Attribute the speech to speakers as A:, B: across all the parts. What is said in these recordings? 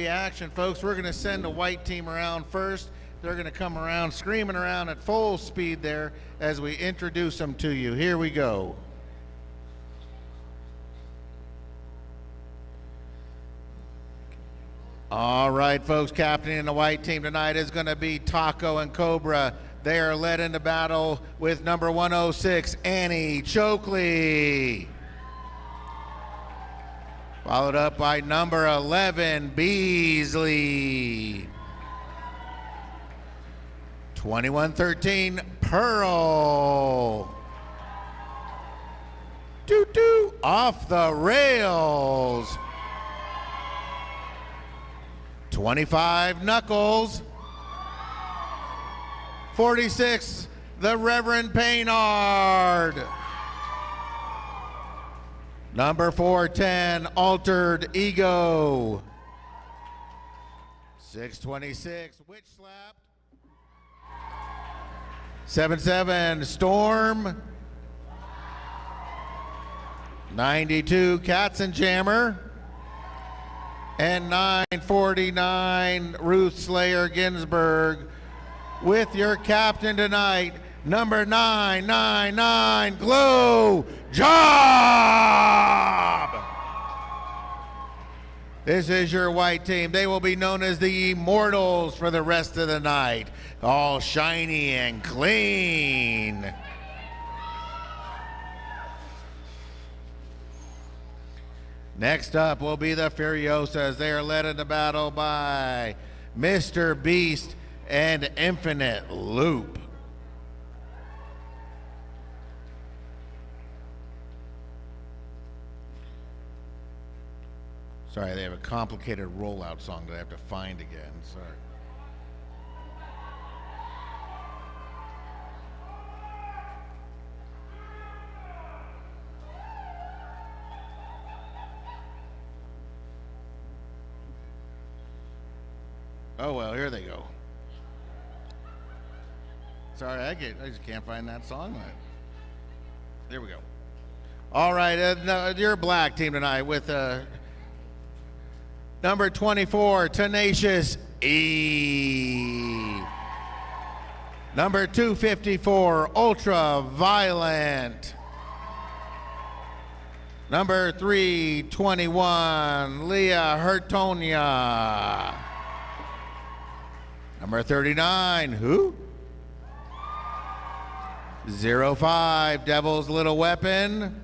A: the action, folks. We're going to send the white team around first. They're going to come around, screaming around at full speed there as we introduce them to you. Here we go. All right, folks, captaining the white team tonight is going to be Taco and Cobra. They are led into battle with number 106, Annie Chokley. Followed up by number 11, Beasley. 2113, Pearl. Doo-doo, off the rails. 25, Knuckles. 46, the Reverend Paynard. Number 410, Altered Ego. 626, Witch Slapped. 77, Storm. 92, Katzenjammer. And 949, Ruth Slayer Ginsburg. With your captain tonight, number 999, Glow Job. This is your white team. They will be known as the Immortals for the rest of the night. All shiny and clean. Next up will be the Furiosas. They are led into battle by Mr. Beast and Infinite Loop. Sorry, they have a complicated rollout song that I have to find again. Sorry. Oh well, here they go. Sorry, I just can't find that song. There we go. All right, your black team tonight with number 24, Tenacious E. Number 254, Ultra Violent. Number 321, Leah Hertonia. Number 39, who? 05, Devil's Little Weapon.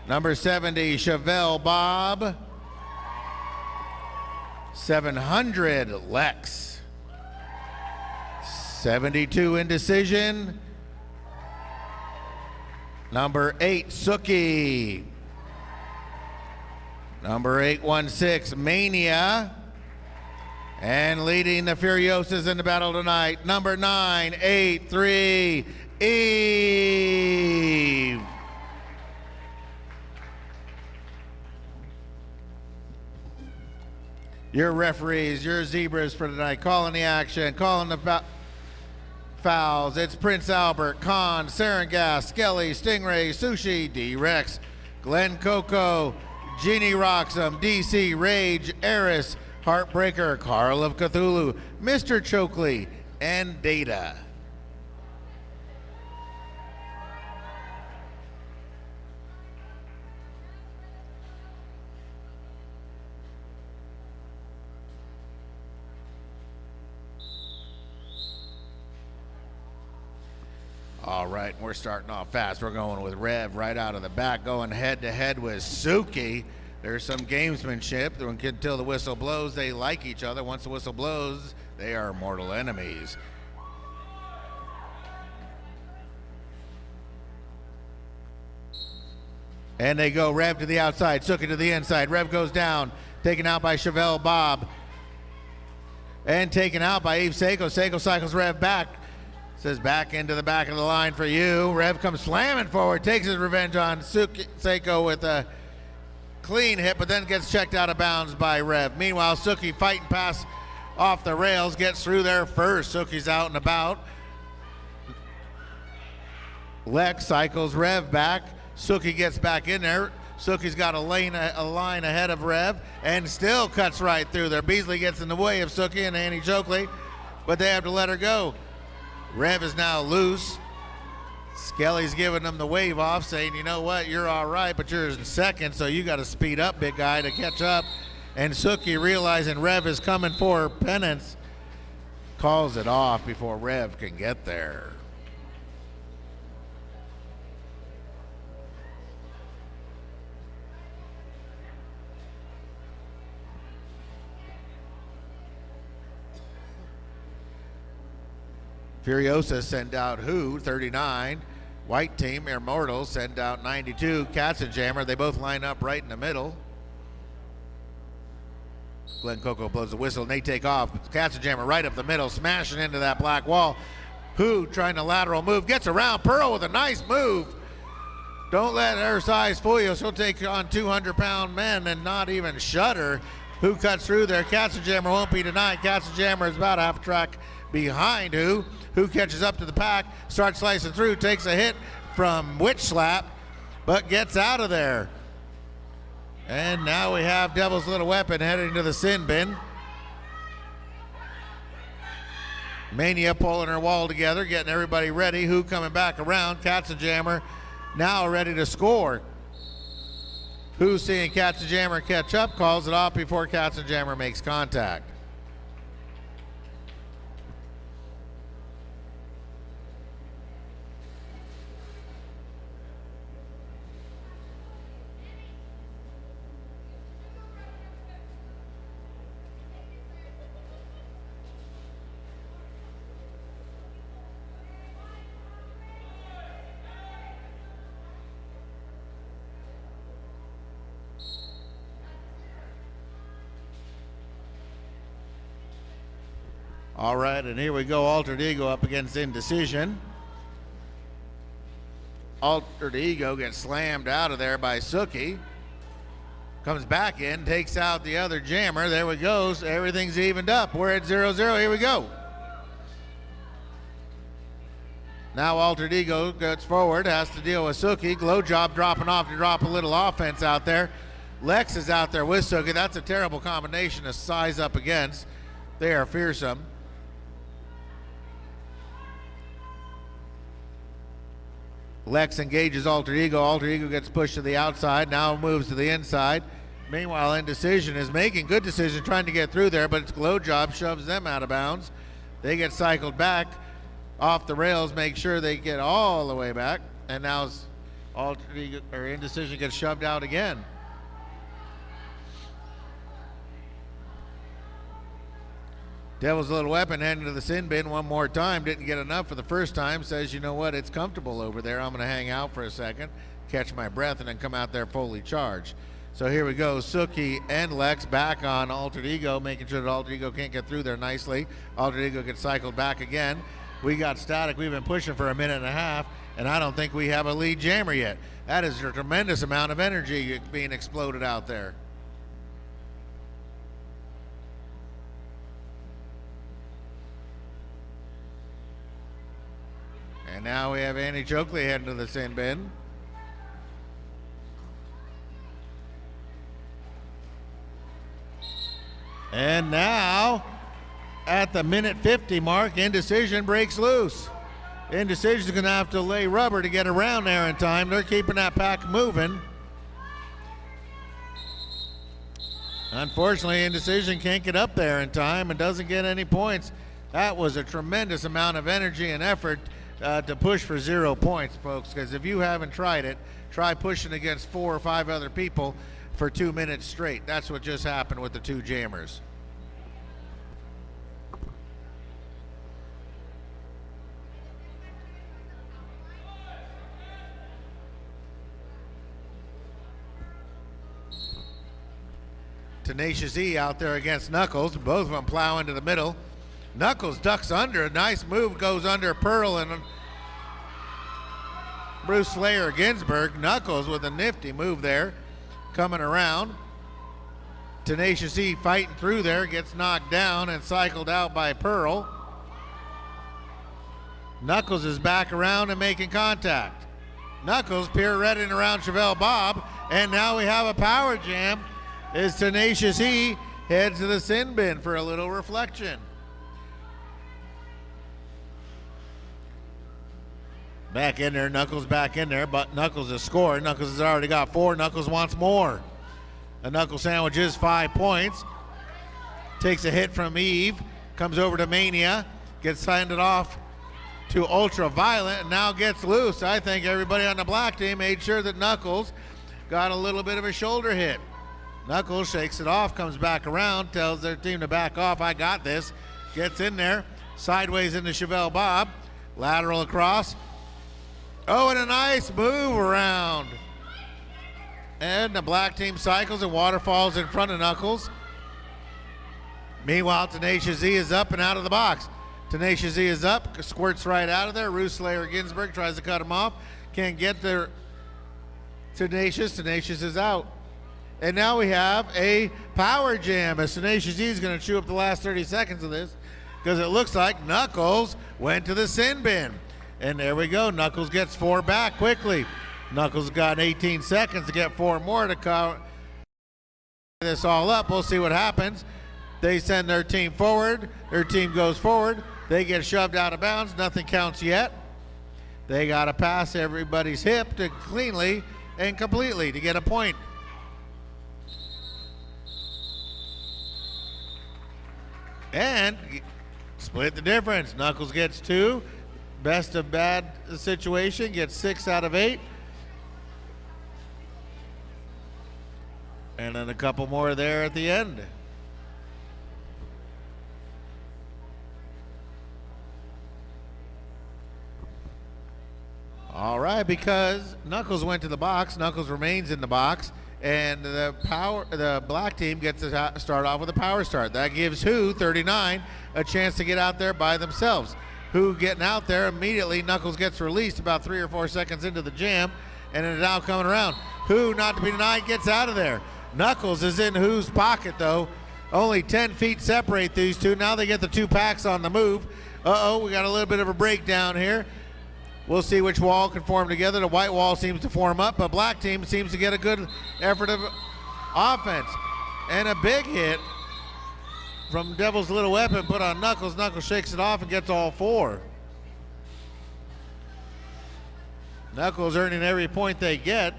A: Number 70, Chevelle Bob. 700, Lex. 72, Indecision. Number 8, Suki. Number 816, Mania. And leading the Furiosas in the battle tonight, number 983, Eve. Your referees, your zebras for tonight, calling the action, calling the fouls. It's Prince Albert, Khan, Sarangas, Skelly, Stingray, Sushi, D-Rex, Glenn Coco, Jeannie Roxham, DC, Rage, Eris, Heartbreaker, Carl of Cthulhu, Mr. Chokley, and Data. All right, we're starting off fast. We're going with Rev right out of the back, going head-to-head with Suki. There's some gamesmanship. Until the whistle blows, they like each other. Once the whistle blows, they are mortal enemies. And they go Rev to the outside, Suki to the inside. Rev goes down, taken out by Chevelle Bob. And taken out by Eve Seiko. Seiko cycles Rev back. Says back into the back of the line for you. Rev comes slamming forward, takes his revenge on Seiko with a clean hit, but then gets checked out of bounds by Rev. Meanwhile, Suki fighting past off the rails, gets through there first. Suki's out and about. Lex cycles Rev back. Suki gets back in there. Suki's got a line ahead of Rev and still cuts right through there. Beasley gets in the way of Suki and Annie Jokley, but they have to let her go. Rev is now loose. Skelly's giving them the wave off, saying, you know what, you're all right, but you're in second, so you got to speed up, big guy, to catch up. And Suki, realizing Rev is coming for penance, calls it off before Rev can get there. Furiosa send out Who, 39. White team, Immortals, send out 92. Katzenjammer, they both line up right in the middle. Glenn Coco blows the whistle and they take off. Katzenjammer right up the middle, smashing into that black wall. Who trying to lateral move, gets around Pearl with a nice move. Don't let her size fool you. She'll take on 200-pound men and not even shudder. Who cuts through there? Katzenjammer won't be denied. Katzenjammer is about half a track behind Who. Who catches up to the pack, starts slicing through, takes a hit from Witch Slap, but gets out of there. And now we have Devil's Little Weapon heading to the sin bin. Mania pulling her wall together, getting everybody ready. Who coming back around? Katzenjammer now ready to score. Who seeing Katzenjammer catch up, calls it off before Katzenjammer makes contact. All right, and here we go, Altered Ego up against Indecision. Altered Ego gets slammed out of there by Suki. Comes back in, takes out the other jammer. There we go, everything's evened up. We're at 0-0, here we go. Now Altered Ego gets forward, has to deal with Suki. Glow Job dropping off to drop a little offense out there. Lex is out there with Suki. That's a terrible combination to size up against. They are fearsome. Lex engages Altered Ego. Altered Ego gets pushed to the outside, now moves to the inside. Meanwhile, Indecision is making good decisions, trying to get through there, but it's Glow Job shoves them out of bounds. They get cycled back off the rails, make sure they get all the way back, and now Altered Ego, or Indecision gets shoved out again. Devil's Little Weapon heading to the sin bin one more time. Didn't get enough for the first time. Says, you know what, it's comfortable over there. I'm going to hang out for a second, catch my breath, and then come out there fully charged. So here we go. Suki and Lex back on Altered Ego, making sure that Altered Ego can't get through there nicely. Altered Ego gets cycled back again. We got static. We've been pushing for a minute and a half, and I don't think we have a lead jammer yet. That is a tremendous amount of energy being exploded out there. And now we have Annie Chokley heading to the sin bin. And now, at the minute 50 mark, Indecision breaks loose. Indecision's going to have to lay rubber to get around there in time. They're keeping that pack moving. Unfortunately, Indecision can't get up there in time and doesn't get any points. That was a tremendous amount of energy and effort to push for 0 points, folks, because if you haven't tried it, try pushing against 4 or 5 other people for 2 minutes straight. That's what just happened with the two jammers. Tenacious E out there against Knuckles. Both of them plow into the middle. Knuckles ducks under. A nice move goes under Pearl and Bruce Slayer Ginsburg. Knuckles with a nifty move there. Coming around. Tenacious E fighting through there. Gets knocked down and cycled out by Pearl. Knuckles is back around and making contact. Knuckles pirouetting around Chevelle Bob And now we have a power jam as Tenacious E heads to the sin bin for a little reflection. Back in there, Knuckles back in there, but Knuckles is scoring. Knuckles has already got 4. Knuckles wants more. A knuckle sandwich is 5 points. Takes a hit from Eve, comes over to Mania, gets handed off to Ultraviolet, and now gets loose. I think everybody on the black team made sure that Knuckles got a little bit of a shoulder hit. Knuckles shakes it off, comes back around, tells their team to back off. I got this. Gets in there, sideways into Chevelle Bob, lateral across. Oh, and a nice move around. And the black team cycles and waterfalls in front of Knuckles. Meanwhile, Tenacious Z is up and out of the box. Tenacious Z is up, squirts right out of there. Ruth Slayer Ginsburg tries to cut him off. Can't get there. Tenacious is out. And now we have a power jam as Tenacious Z is going to chew up the last 30 seconds of this because it looks like Knuckles went to the sin bin. And there we go. Knuckles gets 4 back quickly. Knuckles got 18 seconds to get 4 more to cover this all up. We'll see what happens. They send their team forward. Their team goes forward. They get shoved out of bounds. Nothing counts yet. They got to pass everybody's hip to cleanly and completely to get a point. And split the difference. Knuckles gets 2. Best of bad situation, gets 6 out of 8. And then a couple more there at the end. All right, because Knuckles went to the box, Knuckles remains in the box, and the black team gets to start off with a power start. That gives Who, 39, a chance to get out there by themselves. Who getting out there immediately, Knuckles gets released about 3 or 4 seconds into the jam, and it's now coming around. Who, not to be denied, gets out of there. Knuckles is in Who's pocket though. Only 10 feet separate these two. Now they get the 2 packs on the move. We got a little bit of a breakdown here. We'll see which wall can form together. The white wall seems to form up, but black team seems to get a good effort of offense. And a big hit from Devil's Little Weapon put on Knuckles. Knuckles shakes it off and gets all 4. Knuckles earning every point they get.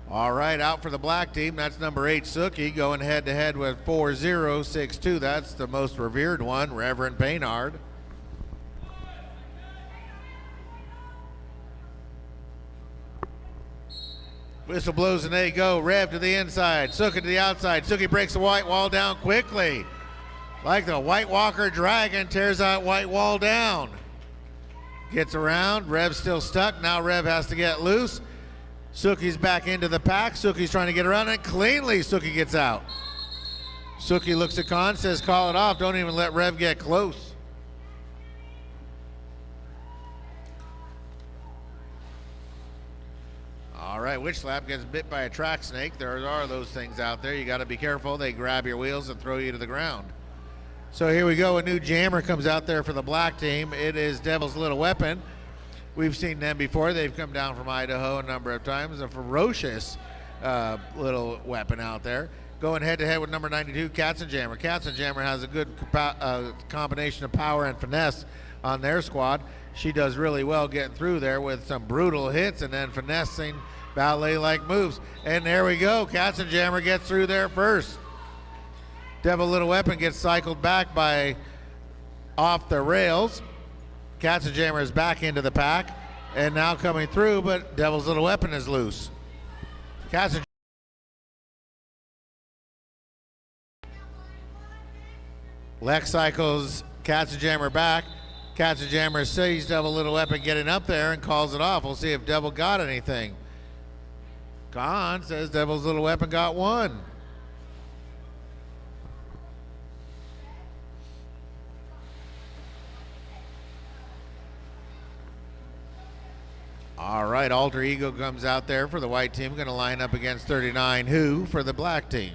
A: All right, out for the black team. That's number 8, Suki, going head-to-head with 4062. That's the most revered one, Reverend Paynard. Whistle blows and they go. Rev to the inside, Suki to the outside. Suki breaks the white wall down quickly. Like the White Walker Dragon, tears that white wall down. Gets around, Rev's still stuck. Now Rev has to get loose. Suki's back into the pack. Suki's trying to get around it. Cleanly, Suki gets out. Suki looks at Khan, says call it off. Don't even let Rev get close. All right, Witch Slap gets bit by a track snake. There are those things out there. You got to be careful. They grab your wheels and throw you to the ground. So here we go. A new jammer comes out there for the black team. It is Devil's Little Weapon. We've seen them before. They've come down from Idaho a number of times. A ferocious little weapon out there. Going head-to-head with number 92, Katzenjammer. Katzenjammer has a good combination of power and finesse on their squad. She does really well getting through there with some brutal hits and then finessing ballet-like moves. And there we go. Katzenjammer gets through there first. Devil Little Weapon gets cycled back by off the rails. Katzenjammer is back into the pack and now coming through, but Devil's Little Weapon is loose. Katzenjammer. Lex cycles Katzenjammer back. Katzenjammer sees Devil Little Weapon getting up there and calls it off. We'll see if Devil got anything. Khan says Devil's Little Weapon got 1. All right, Alter Ego comes out there for the white team. Going to line up against 39 Who for the black team.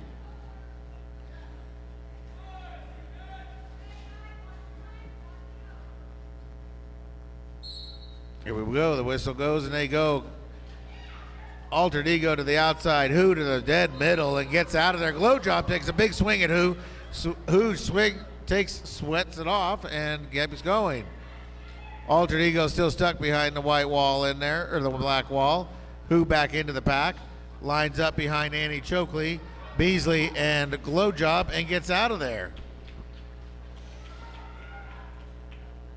A: Here we go. The whistle goes and they go. Altered Ego to the outside. Who to the dead middle and gets out of there. Glow Job takes a big swing at Who. Who sweats it off and keeps going. Altered Ego still stuck behind the white wall in there, or the black wall. Who back into the pack. Lines up behind Annie Chokley, Beasley, and Glow Job and gets out of there.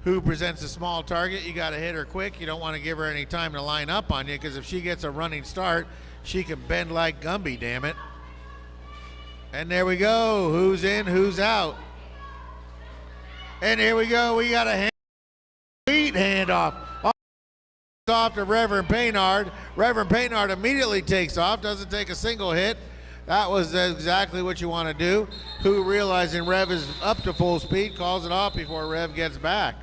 A: Who presents a small target. You got to hit her quick. You don't want to give her any time to line up on you, because if she gets a running start, she can bend like Gumby, damn it. And there we go. Who's in, who's out. And here we go. We got a sweet handoff. Off to Reverend Paynard. Reverend Paynard immediately takes off, doesn't take a single hit. That was exactly what you want to do. Who, realizing Rev is up to full speed, calls it off before Rev gets back.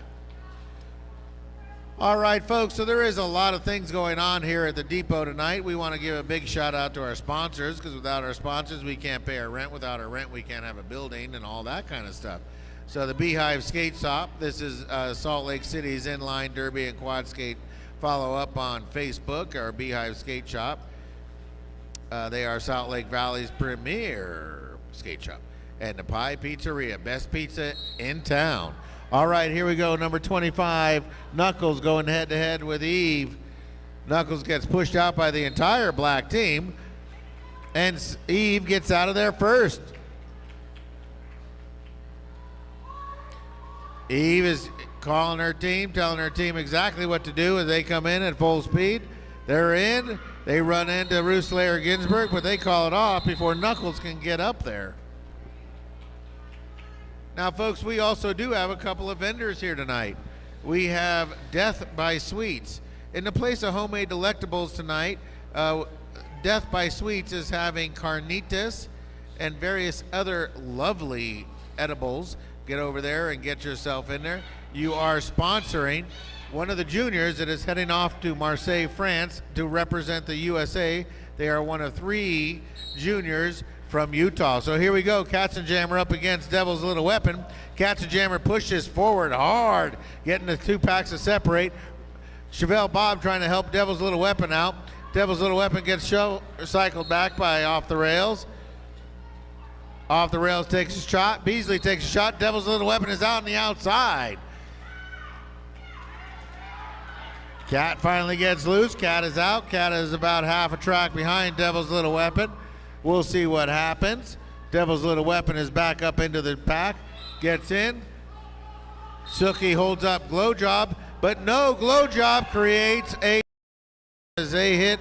A: All right, folks, so there is a lot of things going on here at the depot tonight. We want to give a big shout out to our sponsors, because without our sponsors, we can't pay our rent. Without our rent, we can't have a building and all that kind of stuff. So the Beehive Skate Shop, this is Salt Lake City's inline derby and quad skate follow-up on Facebook, our Beehive Skate Shop. They are Salt Lake Valley's premier skate shop. And the Pie Pizzeria, best pizza in town. All right, here we go. Number 25, Knuckles going head-to-head with Eve. Knuckles gets pushed out by the entire black team, and Eve gets out of there first. Eve is calling her team, telling her team exactly what to do as they come in at full speed. They're in. They run into Ruth Slayer Ginsburg, but they call it off before Knuckles can get up there. Now, folks, we also do have a couple of vendors here tonight. We have Death by Sweets. In the place of homemade delectables tonight, Death by Sweets is having carnitas and various other lovely edibles. Get over there and get yourself in there. You are sponsoring one of the juniors that is heading off to Marseille, France to represent the USA. They are one of 3 juniors from Utah. So here we go. Katzenjammer up against Devil's Little Weapon. Katzenjammer pushes forward hard, getting the 2 packs to separate. Chevelle Bob trying to help Devil's Little Weapon out. Devil's Little Weapon gets cycled back by Off the Rails. Off the Rails takes a shot. Beasley takes a shot. Devil's Little Weapon is out on the outside. Cat finally gets loose. Cat is out. Cat is about half a track behind Devil's Little Weapon. We'll see what happens. Devil's Little Weapon is back up into the pack. Gets in. Sookie holds up Glow Job, but no, Glow Job creates as they hit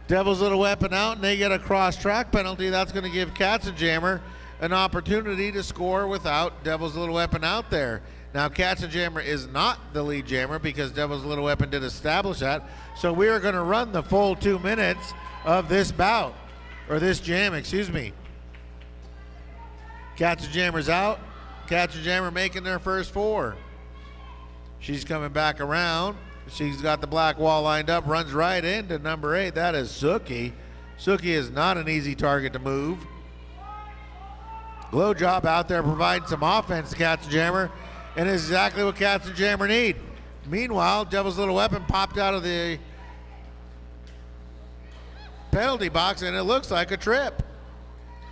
A: Devil's Little Weapon out, and they get a cross-track penalty. That's going to give Katzenjammer an opportunity to score without Devil's Little Weapon out there. Now, Katzenjammer is not the lead jammer because Devil's Little Weapon did establish that. So we are going to run the full 2 minutes of this bout, or this jam, excuse me. Katzenjammer's out. Katzenjammer making their first 4. She's coming back around. She's got the black wall lined up, runs right into number 8. That is Sookie. Sookie is not an easy target to move. Glow Job out there providing some offense to Katzenjammer, and is exactly what Katzenjammer need. Meanwhile, Devil's Little Weapon popped out of the penalty box, and it looks like a trip.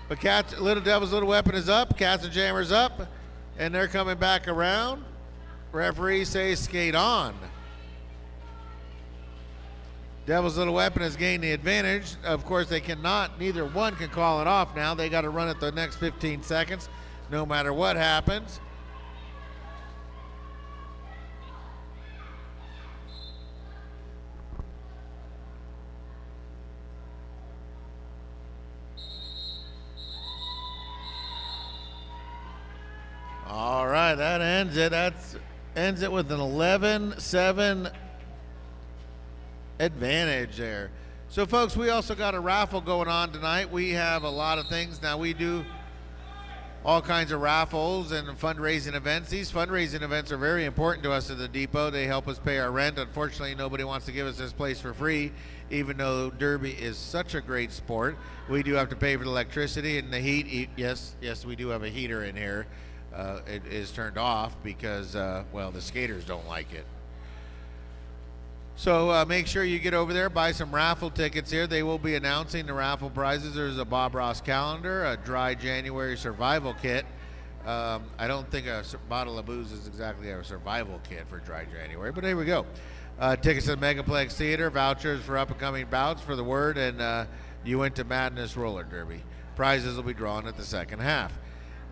A: But Devil's Little Weapon is up, Katzenjammer's up, and they're coming back around. Referee says skate on. Devil's Little Weapon has gained the advantage. Of course, neither one can call it off now. They got to run it the next 15 seconds, no matter what happens. All right, that ends it. Ends it with an 11-7 advantage there. So, folks, we also got a raffle going on tonight. We have a lot of things. Now, we do all kinds of raffles and fundraising events. These fundraising events are very important to us at the depot. They help us pay our rent. Unfortunately, nobody wants to give us this place for free, even though Derby is such a great sport. We do have to pay for the electricity and the heat. Yes, we do have a heater in here. It is turned off because, well, the skaters don't like it. So make sure you get over there, buy some raffle tickets here. They will be announcing the raffle prizes. There's a Bob Ross calendar, a Dry January survival kit. I don't think a bottle of booze is exactly a survival kit for Dry January, but here we go. Tickets to the Megaplex Theater, vouchers for up-and-coming bouts for the Word, and You Went to Madness Roller Derby. Prizes will be drawn at the second half.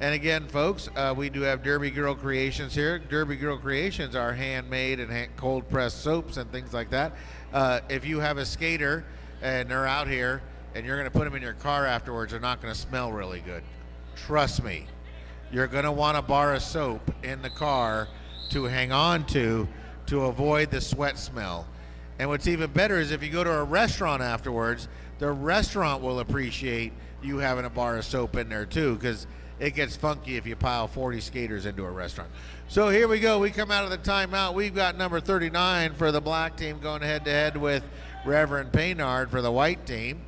A: And again, folks, we do have Derby Girl Creations here. Derby Girl Creations are handmade and cold-pressed soaps and things like that. If you have a skater and they're out here and you're going to put them in your car afterwards, they're not going to smell really good. Trust me. You're going to want a bar of soap in the car to hang on to avoid the sweat smell. And what's even better is if you go to a restaurant afterwards, the restaurant will appreciate you having a bar of soap in there too, because it gets funky if you pile 40 skaters into a restaurant. So here we go. We come out of the timeout. We've got number 39 for the black team going head-to-head with Reverend Paynard for the white team.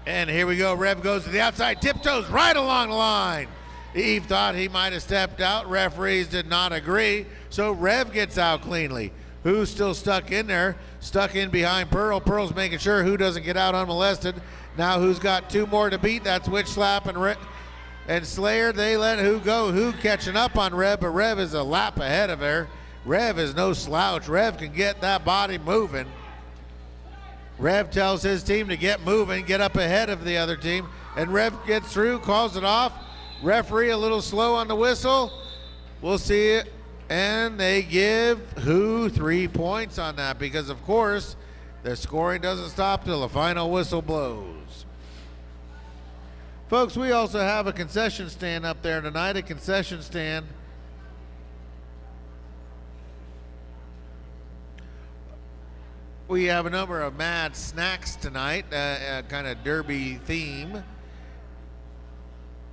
A: And here we go. Rev goes to the outside, tiptoes right along the line. Eve thought he might have stepped out. Referees did not agree. So Rev gets out cleanly. Who's still stuck in there? Stuck in behind Pearl. Pearl's making sure who doesn't get out unmolested. Now who's got two more to beat? That's Witch Slap and Slayer. They let who go. Who catching up on Rev, but Rev is a lap ahead of her. Rev is no slouch. Rev can get that body moving. Rev tells his team to get moving, get up ahead of the other team, and Rev gets through, calls it off. Referee a little slow on the whistle. We'll see it. And they give who 3 points on that because, of course, the scoring doesn't stop till the final whistle blows. Folks, we also have a concession stand up there tonight, a concession stand. We have a number of mad snacks tonight, kind of derby theme.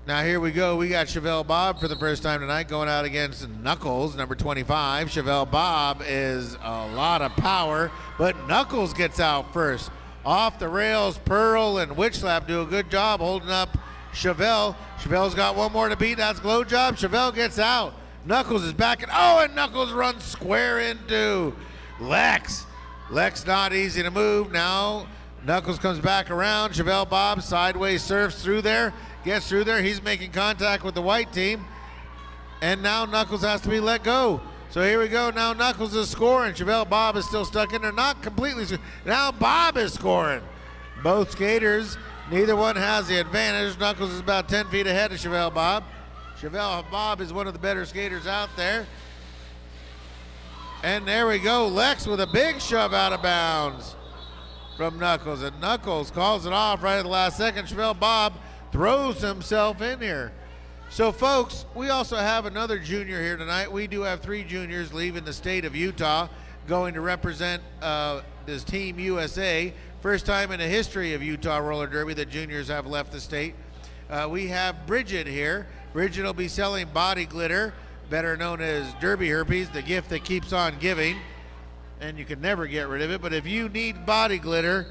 A: Now here we go. We got Chevelle Bob for the first time tonight going out against Knuckles, number 25. Chevelle Bob is a lot of power, but Knuckles gets out first. Off the rails, Pearl and Witch Slap do a good job holding up Chevelle. Chevelle's got one more to beat. That's Glow Job. Chevelle gets out. Knuckles is back. And Knuckles runs square into Lex. Lex not easy to move. Now Knuckles comes back around. Chevelle Bob sideways surfs through there. Gets through there. He's making contact with the white team. And now Knuckles has to be let go. So here we go. Now Knuckles is scoring. Chevelle Bob is still stuck in there. Not completely. Now Bob is scoring. Both skaters, neither one has the advantage. Knuckles is about 10 feet ahead of Chevelle Bob. Chevelle Bob is one of the better skaters out there. And there we go. Lex with a big shove out of bounds from Knuckles. And Knuckles calls it off right at the last second. Chevelle Bob throws himself in here. So folks, we also have another junior here tonight. We do have 3 juniors leaving the state of Utah going to represent this Team USA. First time in the history of Utah Roller Derby that juniors have left the state. We have Bridget here. Bridget will be selling body glitter, better known as Derby Herpes, the gift that keeps on giving, and you can never get rid of it. But if you need body glitter,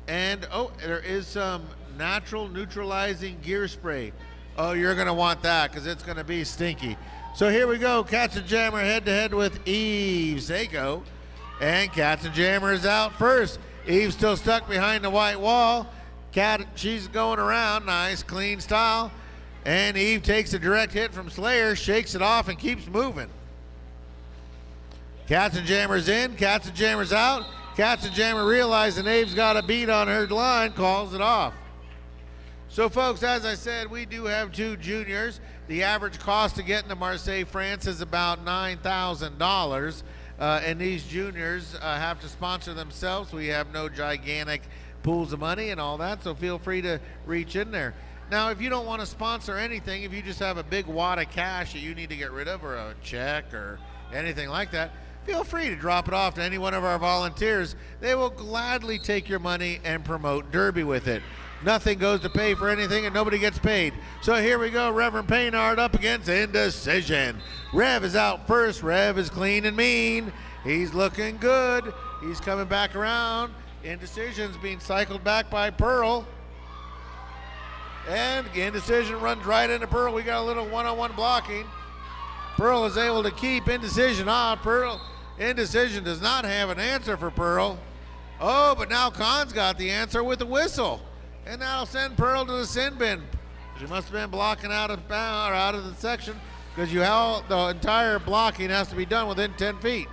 A: and there is some natural neutralizing gear spray. Oh, you're going to want that because it's going to be stinky. So here we go. Cats and Jammer head-to-head with Eve Seiko. And Cats and Jammer is out first. Eve's still stuck behind the white wall. Cat, she's going around. Nice, clean style. And Eve takes a direct hit from Slayer, shakes it off, and keeps moving. Cats and Jammer's in. Cats and Jammer's out. Cats and Jammer realizing Eve's got a beat on her line, calls it off. So folks, as I said, we do have 2 juniors. The average cost to get into Marseille, France is about $9,000. And these juniors have to sponsor themselves. We have no gigantic pools of money and all that, so feel free to reach in there. Now, if you don't want to sponsor anything, if you just have a big wad of cash that you need to get rid of, or a check or anything like that, feel free to drop it off to any one of our volunteers. They will gladly take your money and promote Derby with it. Nothing goes to pay for anything and nobody gets paid. So here we go, Reverend Paynard up against Indecision. Rev is out first. Rev is clean and mean. He's looking good. He's coming back around. Indecision's being cycled back by Pearl. And Indecision runs right into Pearl. We got a little one-on-one blocking. Pearl is able to keep Indecision off. Pearl, Indecision does not have an answer for Pearl. Oh, but now Khan's got the answer with the whistle. And that'll send Pearl to the sin bin. She must have been blocking out of bound, or out of the section, because the entire blocking has to be done within 10 feet.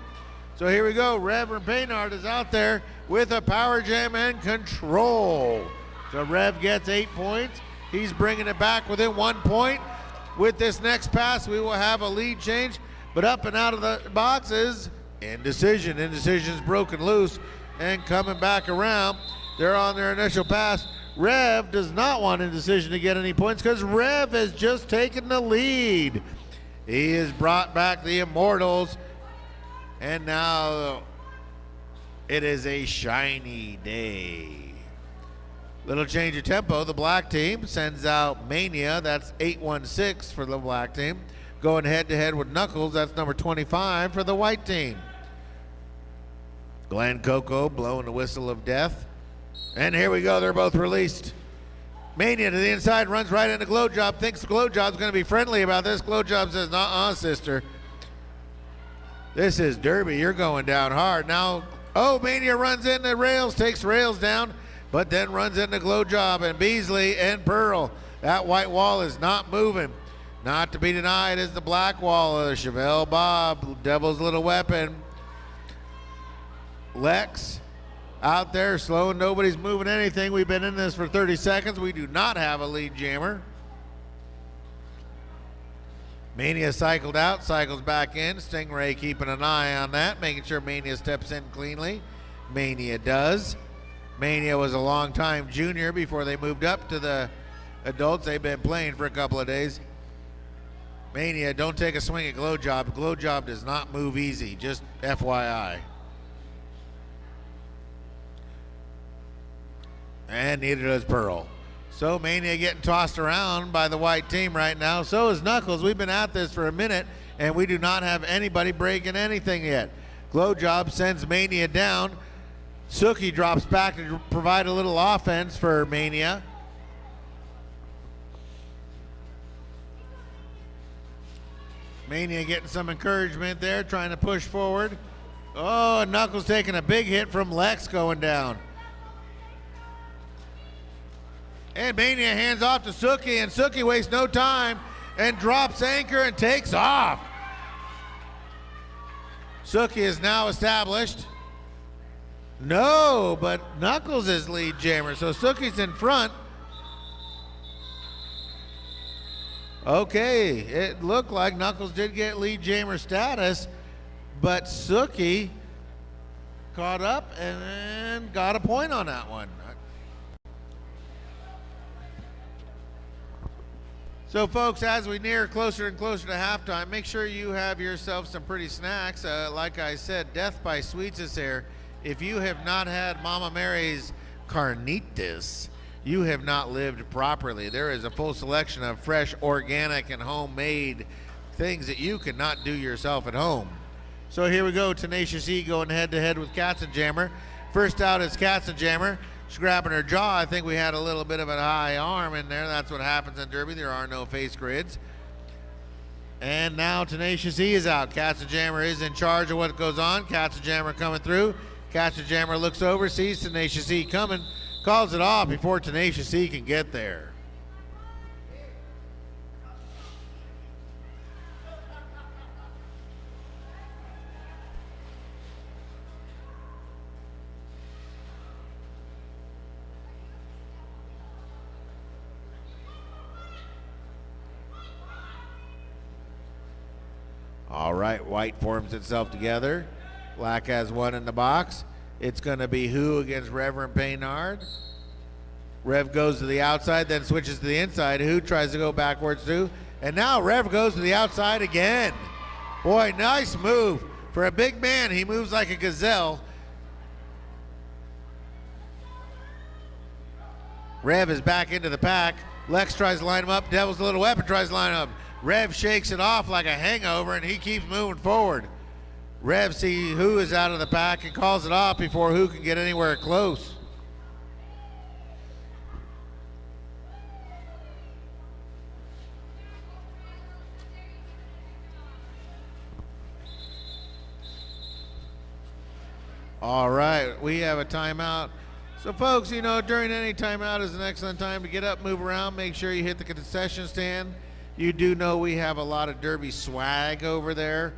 A: So here we go. Reverend Paynard is out there with a power jam and control. So Rev gets 8 points. He's bringing it back within 1 point. With this next pass, we will have a lead change, but up and out of the box is Indecision. Indecision's broken loose and coming back around. They're on their initial pass. Rev does not want Indecision to get any points because Rev has just taken the lead. He has brought back the Immortals, and now it is a shiny day. Little change of tempo. The black team sends out Mania. That's 816 for the black team. Going head-to-head with Knuckles. That's number 25 for the white team. Glenn Coco blowing the whistle of death. And here we go. They're both released. Mania to the inside, runs right into Glow Job. Thinks Glow Job's going to be friendly about this. Glow Job says, "Nuh-uh, sister. This is Derby. You're going down hard." Now, Mania runs into Rails, takes Rails down, but then runs into Glow Job and Beasley and Pearl. That white wall is not moving. Not to be denied is the black wall of Chevelle Bob, Devil's Little Weapon. Lex out there slow, nobody's moving anything. We've been in this for 30 seconds. We do not have a lead jammer. Mania cycled out, cycles back in. Stingray keeping an eye on that, making sure Mania steps in cleanly. Mania does. Mania was a long-time junior before they moved up to the adults. They've been playing for a couple of days. Mania, don't take a swing at Glow Job. Glow Job does not move easy, just FYI. And neither does Pearl. So Mania getting tossed around by the white team right now. So is Knuckles. We've been at this for a minute, and we do not have anybody breaking anything yet. Glow Job sends Mania down. Suki drops back to provide a little offense for Mania. Mania getting some encouragement there, trying to push forward. Oh, and Knuckles taking a big hit from Lex going down. And Mania hands off to Suki, and Suki wastes no time and drops anchor and takes off. Suki is now established. No, but Knuckles is lead jammer, so Suki's in front. Okay, it looked like Knuckles did get lead jammer status, but Suki caught up and got a point on that one. So folks, as we near closer and closer to halftime, make sure you have yourself some pretty snacks. Like I said, Death by Sweets is here. If you have not had Mama Mary's carnitas, you have not lived properly. There is a full selection of fresh, organic, and homemade things that you cannot do yourself at home. So here we go, Tenacious E going head-to-head with Katzenjammer. First out is Katzenjammer. She's grabbing her jaw. I think we had a little bit of a high arm in there. That's what happens in Derby. There are no face grids. And now Tenacious E is out. Katzenjammer is in charge of what goes on. Katzenjammer coming through. Katzenjammer looks over, sees Tenacious E coming, calls it off before Tenacious E can get there. All right, white forms itself together. Black has one in the box. It's going to be Who against Reverend Paynard. Rev goes to the outside, then switches to the inside. Who tries to go backwards too. And now Rev goes to the outside again. Boy, nice move. For a big man, he moves like a gazelle. Rev is back into the pack. Lex tries to line him up. Devil's Little Weapon tries to line him up. Rev shakes it off like a hangover, and he keeps moving forward. Rev sees Who is out of the pack and calls it off before Who can get anywhere close. All right, we have a timeout. So, folks, you know, during any timeout is an excellent time to get up, move around, make sure you hit the concession stand. You do know we have a lot of Derby swag over there.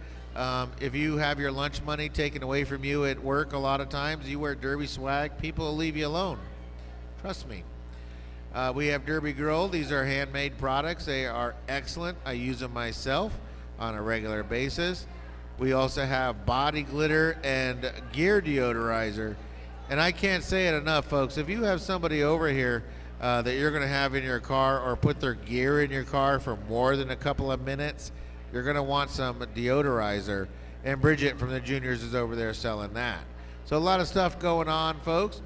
A: If you have your lunch money taken away from you at work a lot of times, you wear Derby swag, people will leave you alone. Trust me. We have Derby Girl. These are handmade products. They are excellent. I use them myself on a regular basis. We also have body glitter and gear deodorizer. And I can't say it enough, folks. If you have somebody over here that you're going to have in your car or put their gear in your car for more than a couple of minutes, you're going to want some deodorizer. And Bridget from the juniors is over there selling that. So a lot of stuff going on, folks.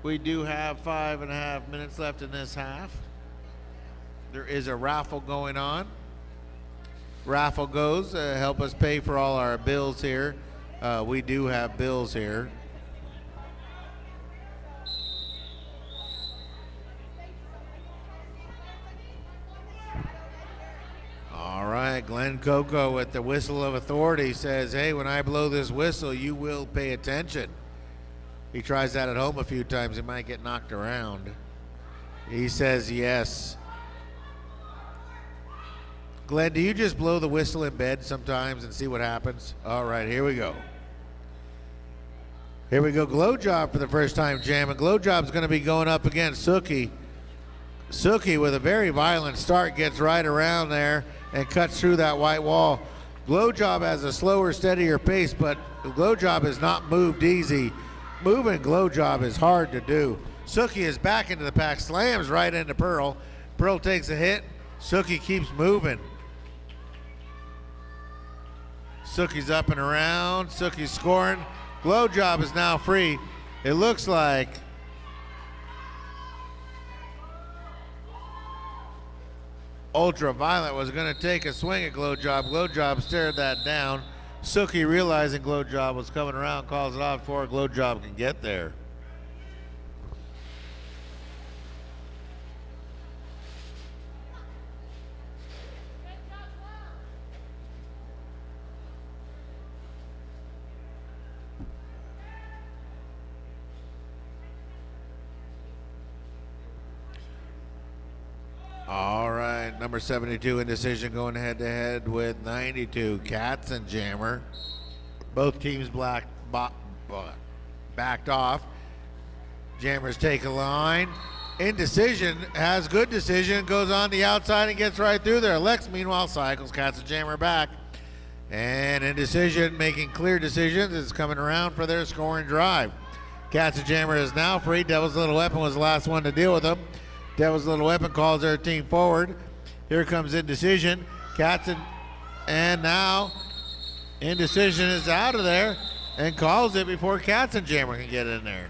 A: We do have 5.5 minutes left in this half. There is a raffle going on. Raffle goes, help us pay for all our bills here. We do have bills here. All right, Glenn Coco with the whistle of authority says, hey, when I blow this whistle, you will pay attention. He tries that at home a few times, he might get knocked around. He says yes. Glenn, do you just blow the whistle in bed sometimes and see what happens? All right, here we go. Here we go, Glow Job for the first time jamming. Glow Job's gonna be going up against Suki. Suki with a very violent start gets right around there and cuts through that white wall. Glow Job has a slower, steadier pace, but Glow Job has not moved easy. Moving Glow Job is hard to do. Suki is back into the pack, slams right into Pearl. Pearl takes a hit. Suki keeps moving. Suki's up and around. Suki's scoring. Glow Job is now free. It looks like Ultraviolet was going to take a swing at Glow Job. Glow Job stared that down. Suki, realizing Glow Job was coming around, calls it off before Glow Job can get there. All right, number 72 Indecision going head-to-head with 92 Cats and Jammer. Both teams backed off. Jammers take a line. Indecision has good decision, goes on the outside and gets right through there. Lex, meanwhile, cycles Cats and Jammer back. And Indecision making clear decisions is coming around for their scoring drive. Cats and Jammer is now free. Devil's Little Weapon was the last one to deal with them. Devil's Little Weapon calls their team forward. Here comes Indecision. Cats and now Indecision is out of there and calls it before Cats and Jammer can get in there.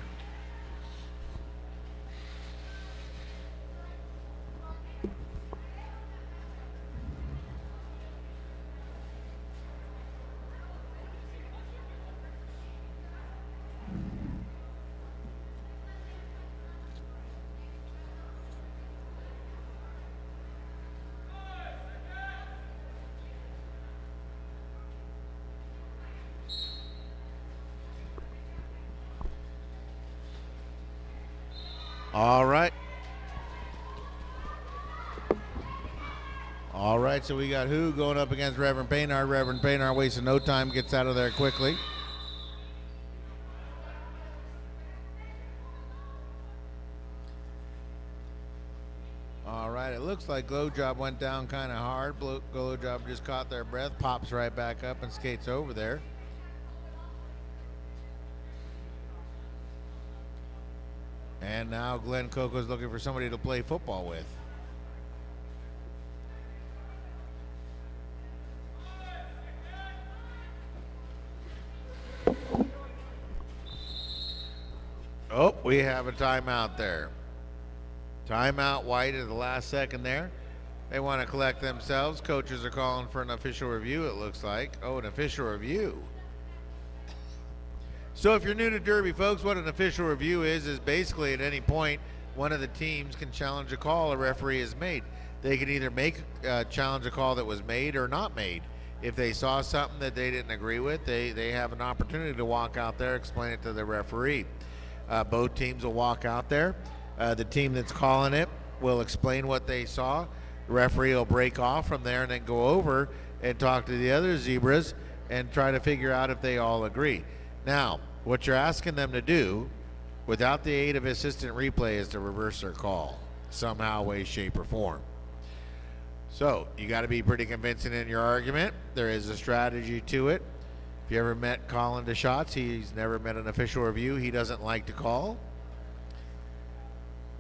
A: All right. All right, so we got Who going up against Reverend Paynard. Reverend Paynard wasting no time, gets out of there quickly. All right, it looks like Glow Job went down kind of hard. Glow Job just caught their breath, pops right back up and skates over there. And now Glenn Coco's looking for somebody to play football with. Oh, we have a timeout there. Timeout White at the last second there. They want to collect themselves. Coaches are calling for an official review, it looks like. Oh, an official review. So if you're new to Derby, folks, what an official review is basically at any point, one of the teams can challenge a call a referee has made. They can either challenge a call that was made or not made. If they saw something that they didn't agree with, they have an opportunity to walk out there, explain it to the referee. Both teams will walk out there. The team that's calling it will explain what they saw. The referee will break off from there and then go over and talk to the other zebras and try to figure out if they all agree. Now, what you're asking them to do without the aid of assistant replay is to reverse their call somehow, way, shape, or form. So you got to be pretty convincing in your argument. There is a strategy to it. If you ever met Colin DeShots, he's never met an official review he doesn't like to call.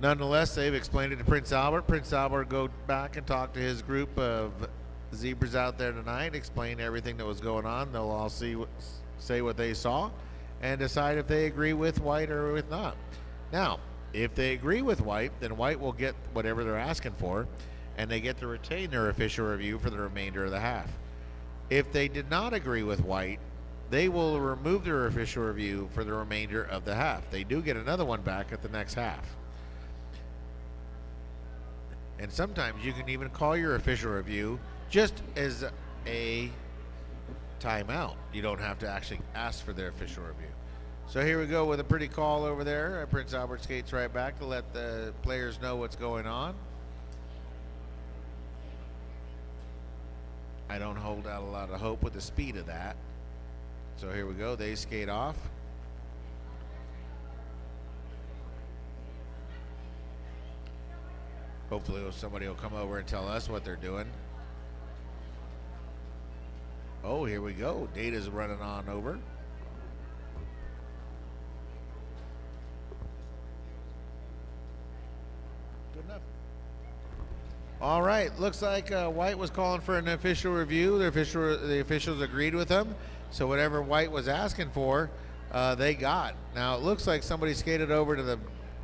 A: Nonetheless, they've explained it to Prince Albert. Prince Albert go back and talk to his group of zebras out there tonight, explain everything that was going on. They'll all say what they saw and decide if they agree with White or with not. Now, if they agree with White, then White will get whatever they're asking for, and they get to retain their official review for the remainder of the half. If they did not agree with White, they will remove their official review for the remainder of the half. They do get another one back at the next half. And sometimes you can even call your official review just as a timeout. You don't have to actually ask for their official review. So here we go with a pretty call over there. Prince Albert skates right back to let the players know what's going on. I don't hold out a lot of hope with the speed of that. So here we go. They skate off. Hopefully somebody will come over and tell us what they're doing. Oh, here we go. Data's running on over. Good enough. All right, looks like White was calling for an official review. The officials agreed with him. So whatever White was asking for, they got. Now it looks like somebody skated over to the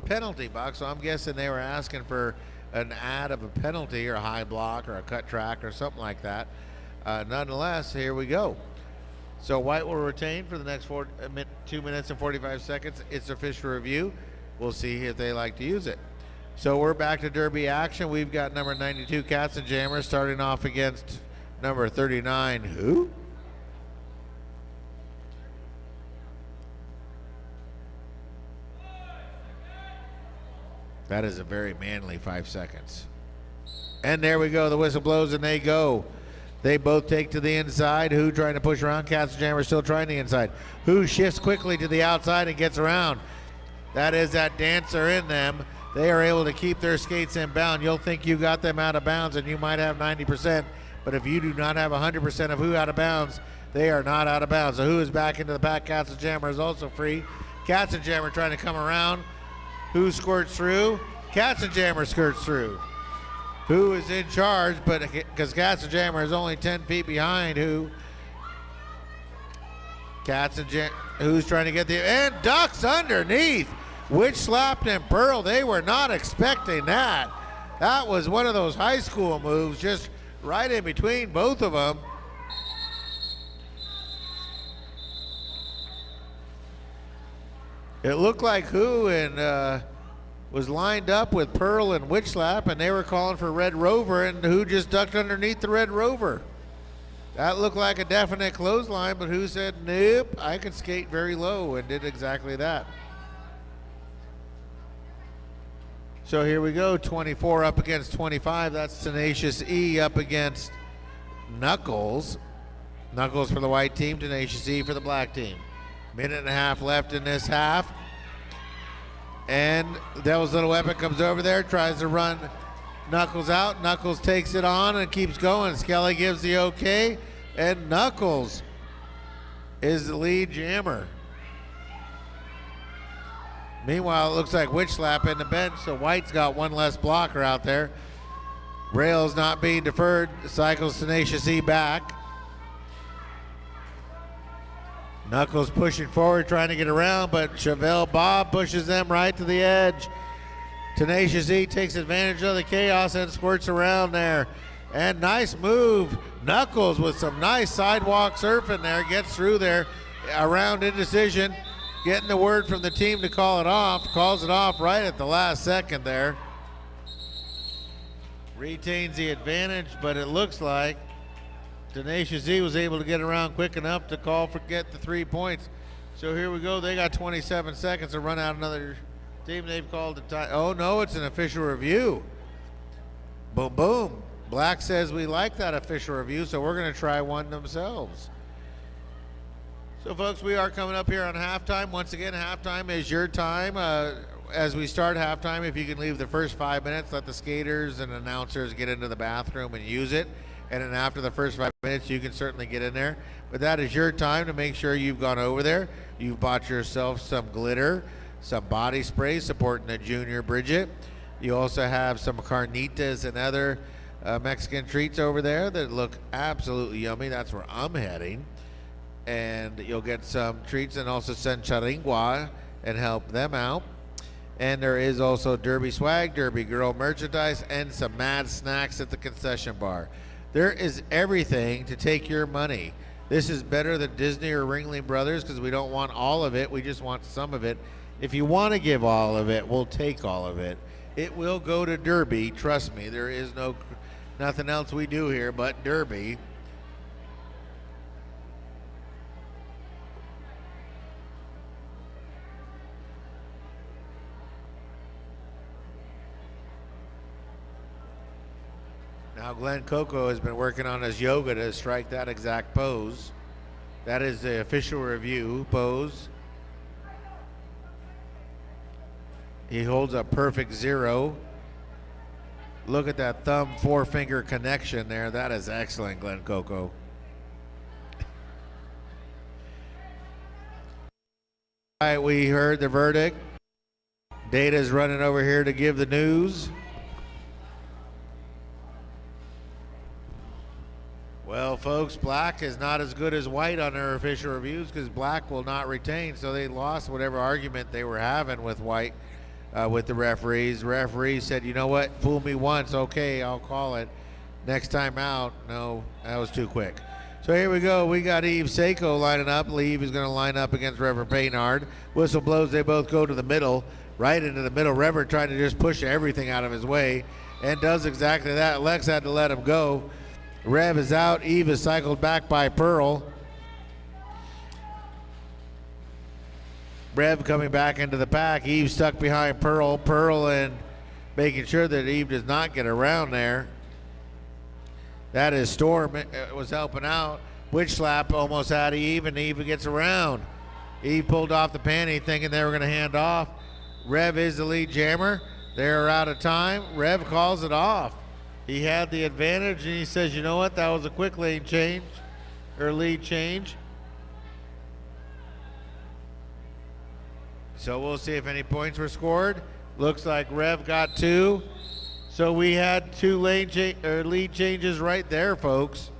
A: penalty box, so I'm guessing they were asking for an ad of a penalty or a high block or a cut track or something like that. Nonetheless, here we go. So White will retain for the next 2 minutes and 45 seconds. It's official review. We'll see if they like to use it. So we're back to Derby action. We've got number 92 Katzenjammer starting off against number 39. Who? That is a very manly 5 seconds. And there we go. The whistle blows and they go. They both take to the inside. Who trying to push around? Katzenjammer still trying the inside. Who shifts quickly to the outside and gets around. That is that dancer in them. They are able to keep their skates in bound. You'll think you got them out of bounds and you might have 90%, but if you do not have 100% of Who out of bounds, they are not out of bounds. So Who is back into the pack. Katzenjammer is also free. Katzenjammer trying to come around. Who squirts through? Katzenjammer skirts through. Who is in charge, but because Katzenjammer is only 10 feet behind Who. Who's trying to get the, and ducks underneath. Witch slapped and Pearl, they were not expecting that. That was one of those high school moves, just right in between both of them. It looked like Who and was lined up with Pearl and Witch slap, and they were calling for Red Rover, and Who just ducked underneath the Red Rover. That looked like a definite clothesline, but Who said, nope, I can skate very low, and did exactly that. So here we go, 24 up against 25. That's Tenacious E up against Knuckles. Knuckles for the white team, Tenacious E for the black team. Minute and a half left in this half. And Devil's Little Weapon comes over there, tries to run Knuckles out. Knuckles takes it on and keeps going. Skelly gives the okay, and Knuckles is the lead jammer. Meanwhile, it looks like Witch slap in the bench, so White's got one less blocker out there. Rails not being deferred, cycles Tenacious E back. Knuckles pushing forward, trying to get around, but Chevelle Bob pushes them right to the edge. Tenacious E takes advantage of the chaos and squirts around there. And nice move. Knuckles with some nice sidewalk surfing there, gets through there, around indecision. Getting the word from the team to call it off. Calls it off right at the last second there. Retains the advantage, but it looks like Tenacious Z was able to get around quick enough to get the 3 points. So here we go. They got 27 seconds to run out another team. They've called a tie. Oh, no, it's an official review. Boom, boom. Black says we like that official review, so we're going to try one themselves. So, folks, we are coming up here on halftime. Once again, halftime is your time. As we start halftime, if you can leave the first 5 minutes, let the skaters and announcers get into the bathroom and use it. And then after the first 5 minutes, you can certainly get in there. But that is your time to make sure you've gone over there. You've bought yourself some glitter, some body spray supporting the Junior Bridget. You also have some carnitas and other Mexican treats over there that look absolutely yummy. That's where I'm heading. And you'll get some treats and also send charingua and help them out. And there is also Derby swag, Derby girl merchandise, and some mad snacks at the concession bar. There is everything to take your money. This is better than Disney or Ringling Brothers because we don't want all of it. We just want some of it. If you want to give all of it, we'll take all of it. It will go to Derby. Trust me, there is nothing else we do here but Derby. Now Glenn Coco has been working on his yoga to strike that exact pose. That is the official review pose. He holds a perfect 0. Look at that thumb forefinger connection there. That is excellent, Glenn Coco. All right, we heard the verdict. Data's running over here to give the news. Well, folks, black is not as good as white on their official reviews because black will not retain, so they lost whatever argument they were having with white, with the referees. The referee said, you know what, fool me once, okay, I'll call it. Next time out, no, that was too quick. So here we go. We got Eve Seiko lining up. Eve is going to line up against Reverend Paynard. Whistle blows, they both go to the middle, right into the middle. Reverend trying to just push everything out of his way and does exactly that. Lex had to let him go. Rev is out. Eve is cycled back by Pearl. Rev coming back into the pack. Eve stuck behind Pearl. Pearl and making sure that Eve does not get around there. That is Storm was helping out. Witch slap almost had Eve, and Eve gets around. Eve pulled off the panty thinking they were going to hand off. Rev is the lead jammer. They're out of time. Rev calls it off. He had the advantage, and he says, you know what, that was a quick lane change, or lead change. So we'll see if any points were scored. Looks like Rev got 2. So we had 2 lead changes right there, folks.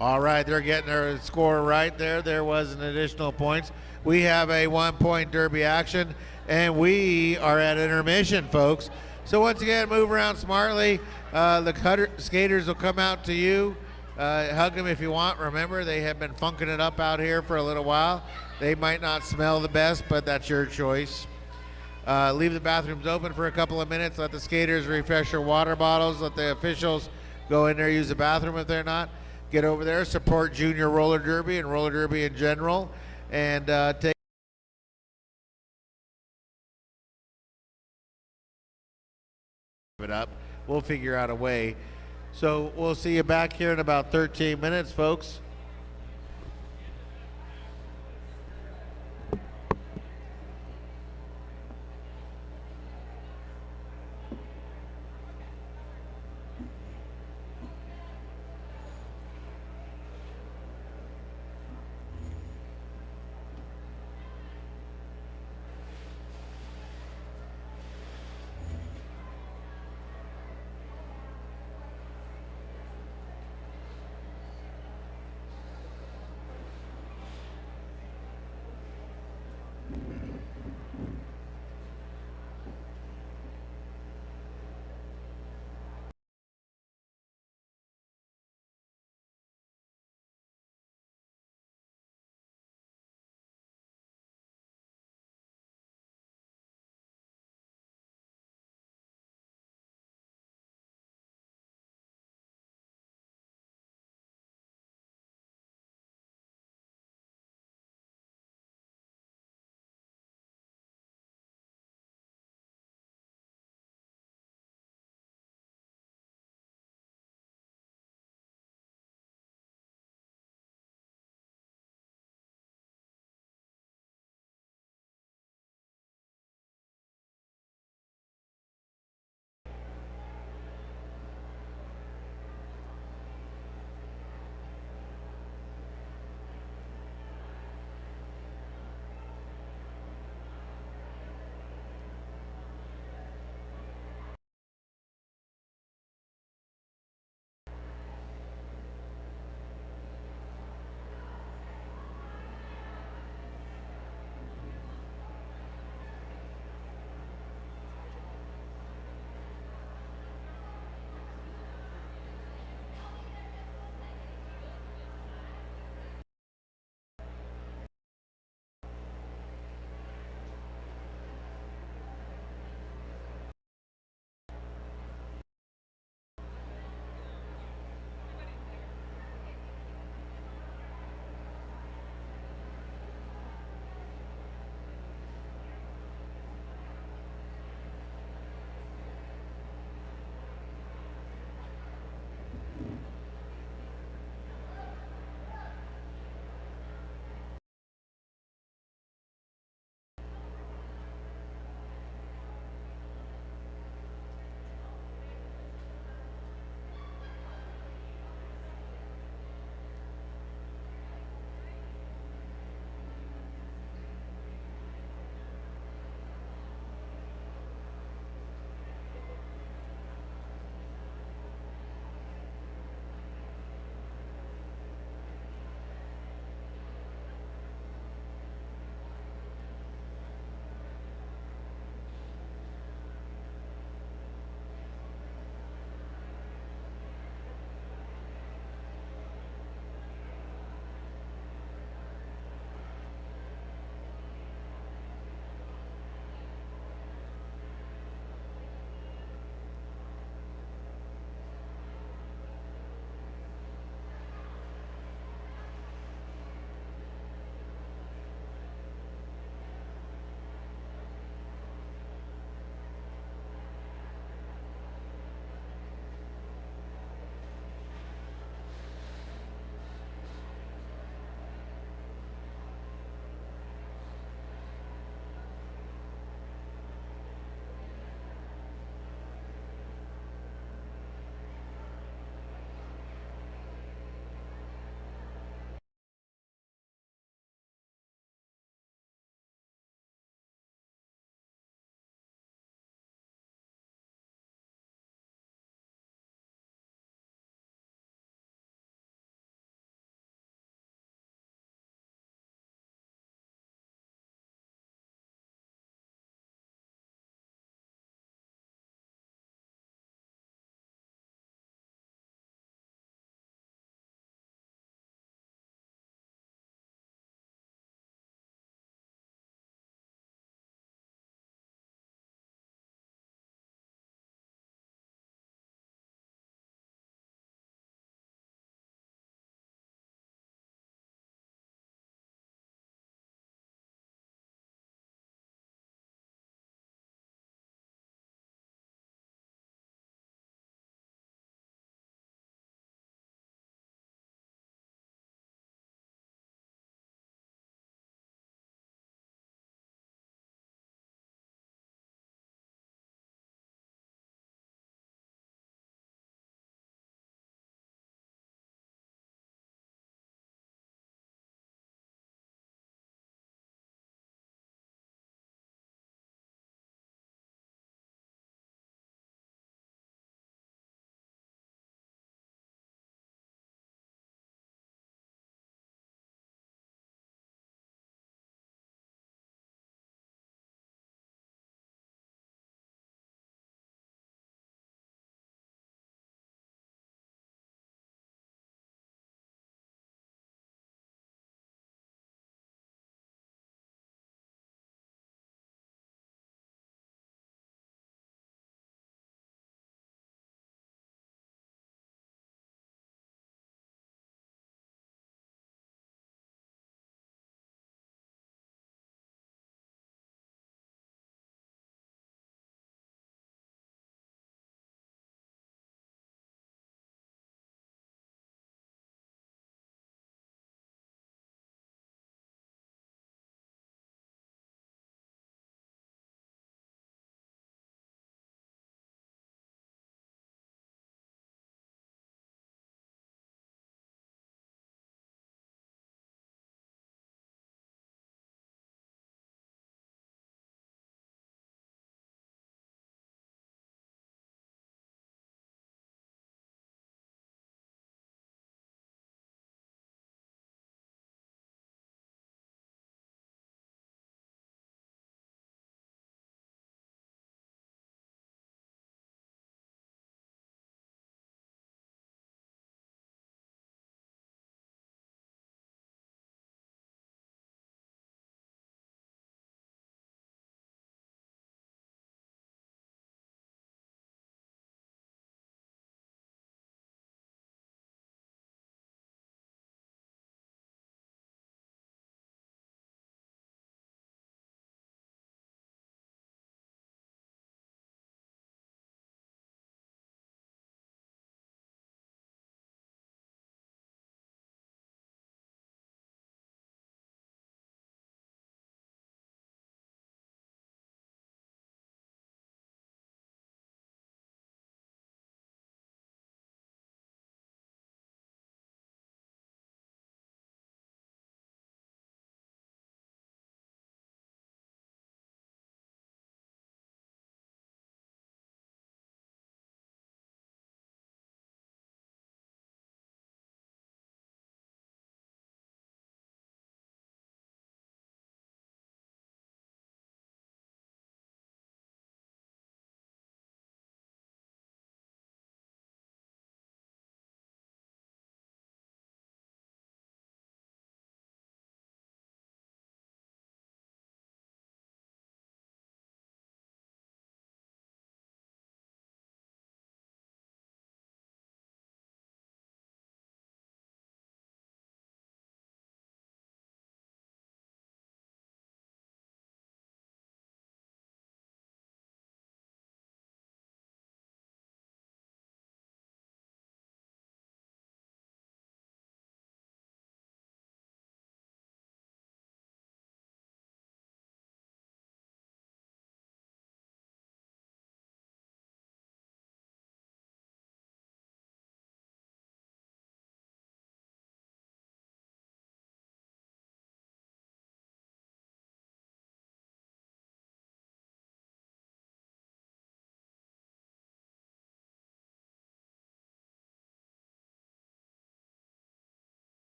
A: All right, they're getting their score right there. There was an additional points. We have a 1-point Derby action, and we are at intermission, folks. So once again, move around smartly. The skaters will come out to you. Hug them if you want. Remember, they have been funking it up out here for a little while. They might not smell the best, but that's your choice. Leave the bathrooms open for a couple of minutes. Let the skaters refresh their water bottles. Let the officials go in there, use the bathroom if they're not. Get over there, support Junior Roller Derby and Roller Derby in general, and take it up. We'll figure out a way. So we'll see you back here in about 13 minutes, folks.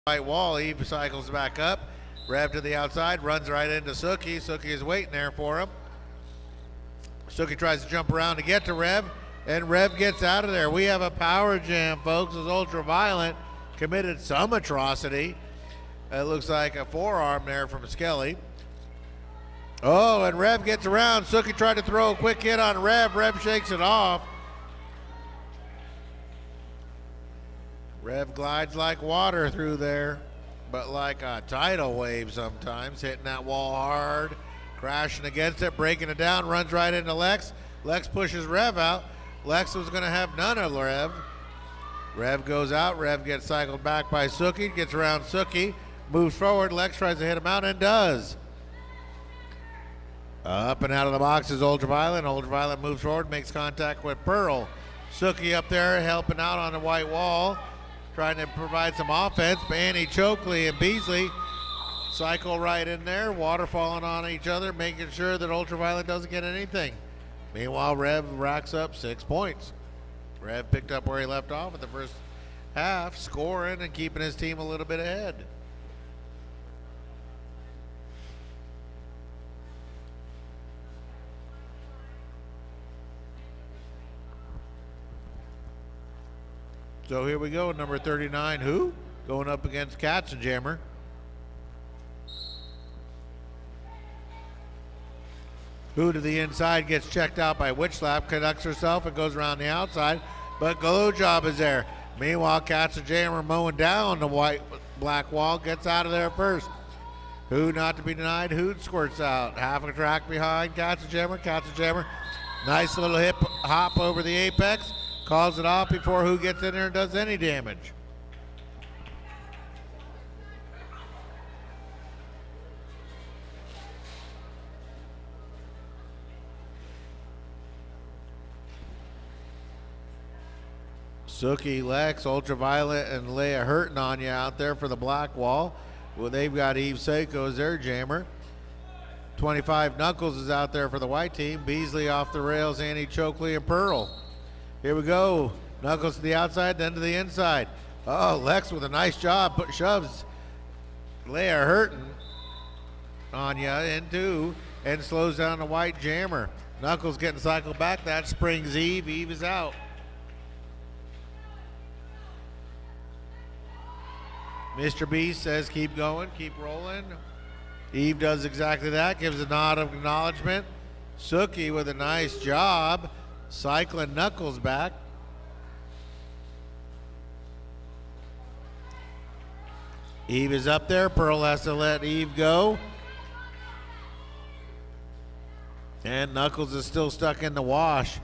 A: White wall. Eve cycles back up. Rev to the outside, runs right into Suki. Suki is waiting there for him. Suki tries to jump around to get to Rev, and Rev gets out of there. We have a power jam, folks, as Ultraviolet committed some atrocity. It looks like a forearm there from Skelly. Oh, and Rev gets around. Suki tried to throw a quick hit on Rev. Rev shakes it off. Rev glides like water through there, but like a tidal wave sometimes, hitting that wall hard, crashing against it, breaking it down, runs right into Lex. Lex pushes Rev out. Lex was going to have none of Rev. Rev goes out. Rev gets cycled back by Suki, gets around Suki, moves forward. Lex tries to hit him out and does. Up and out of the box is Ultraviolet. Ultraviolet moves forward, makes contact with Pearl. Suki up there helping out on the white wall, trying to provide some offense. Annie, Chokley, and Beasley cycle right in there, water falling on each other, making sure that Ultraviolet doesn't get anything. Meanwhile, Rev racks up 6 points. Rev picked up where he left off at the first half, scoring and keeping his team a little bit ahead. So here we go, number 39, who? Going up against Katzenjammer. Who to the inside gets checked out by Witchlap, conducts herself and goes around the outside, but Glow Job is there. Meanwhile, Katzenjammer mowing down the black wall, gets out of there first. Who not to be denied, who squirts out. Half a track behind Katzenjammer. Katzenjammer, nice little hip hop over the apex. Calls it off before Who gets in there and does any damage. Suki, Lex, Ultraviolet, and Leia hurting on you out there for the black wall. Well, they've got Eve Seiko as their jammer. 25 Knuckles is out there for the white team. Beasley off the rails, Annie, Chokley, and Pearl. Here we go. Knuckles to the outside, then to the inside. Oh, Lex with a nice job, shoves Leia hurting Anya into and slows down the white jammer. Knuckles getting cycled back. That springs Eve. Eve is out. Mr. Beast says keep going, keep rolling. Eve does exactly that, gives a nod of acknowledgement. Suki with a nice job, cycling Knuckles back. Eve is up there. Pearl has to let Eve go. And Knuckles is still stuck in the wash.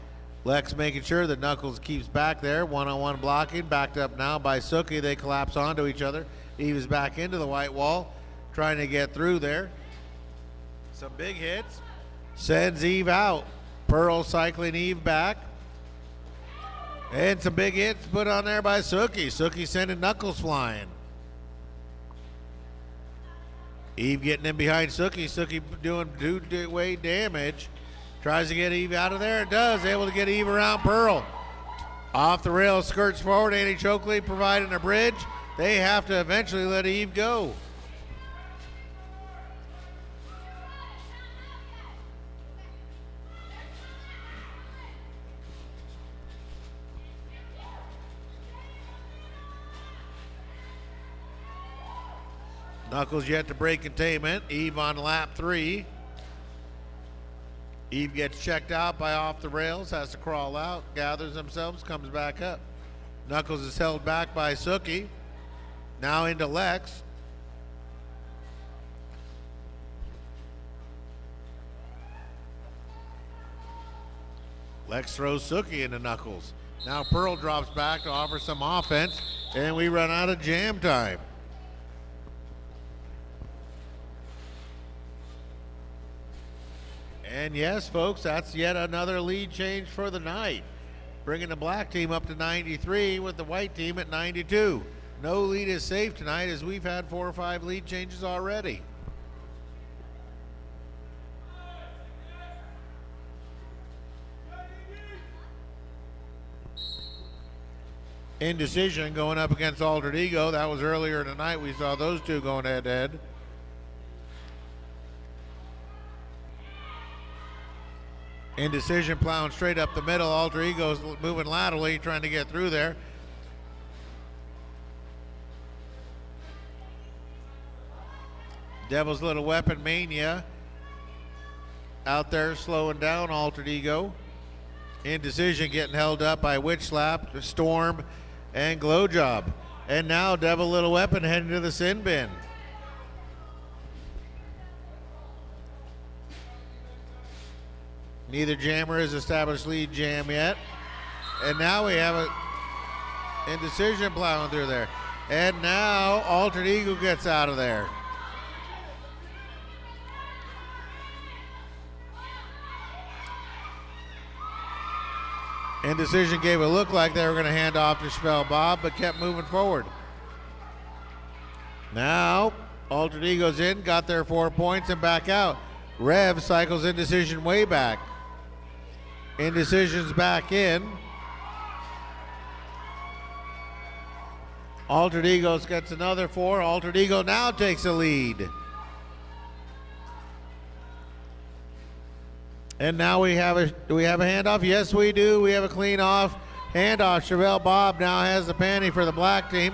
A: Lex making sure that Knuckles keeps back there. One-on-one blocking, backed up now by Suki. They collapse onto each other. Eve is back into the white wall, trying to get through there. Some big hits. Sends Eve out. Pearl cycling Eve back. And some big hits put on there by Suki. Suki sending Knuckles flying. Eve getting in behind Suki. Suki doing two-way damage. Tries to get Eve out of there. It does. Able to get Eve around Pearl. Off the rails, skirts forward. Annie Chokley providing a bridge. They have to eventually let Eve go. Knuckles yet to break containment. Eve on lap 3. Eve gets checked out by off the rails, has to crawl out, gathers themselves, comes back up. Knuckles is held back by Suki. Now into Lex. Lex throws Suki into Knuckles. Now Pearl drops back to offer some offense, and we run out of jam time. And yes, folks, that's yet another lead change for the night, bringing the black team up to 93 with the white team at 92. No lead is safe tonight, as we've had 4 or 5 lead changes already. Indecision going up against Altered Ego. That was earlier tonight. We saw those two going head to head. Indecision plowing straight up the middle. Alter Ego's moving laterally, trying to get through there. Devil's Little Weapon Mania out there slowing down Altered Ego. Indecision getting held up by Witch Slap, Storm, and Glow Job. And now Devil Little Weapon heading to the sin bin. Neither jammer has established lead jam yet. And now we have a Indecision plowing through there. And now Altered Ego gets out of there. Indecision gave a look like they were going to hand off to Chevelle Bob, but kept moving forward. Now, Altered Ego's in, got their 4 points, and back out. Rev cycles Indecision way back. Indecision's back in. Altered Ego gets another 4. Altered Ego now takes a lead. And now do we have a handoff? Yes, we do. We have a clean off handoff. Chevelle Bob now has the panty for the black team.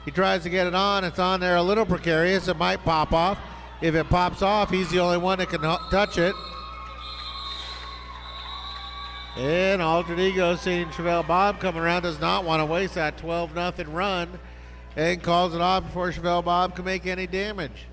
A: He tries to get it on. It's on there a little precarious. It might pop off. If it pops off, he's the only one that can touch it. And Altered Ego, seeing Chevelle Bob coming around, does not want to waste that 12-0 run and calls it off before Chevelle Bob can make any damage.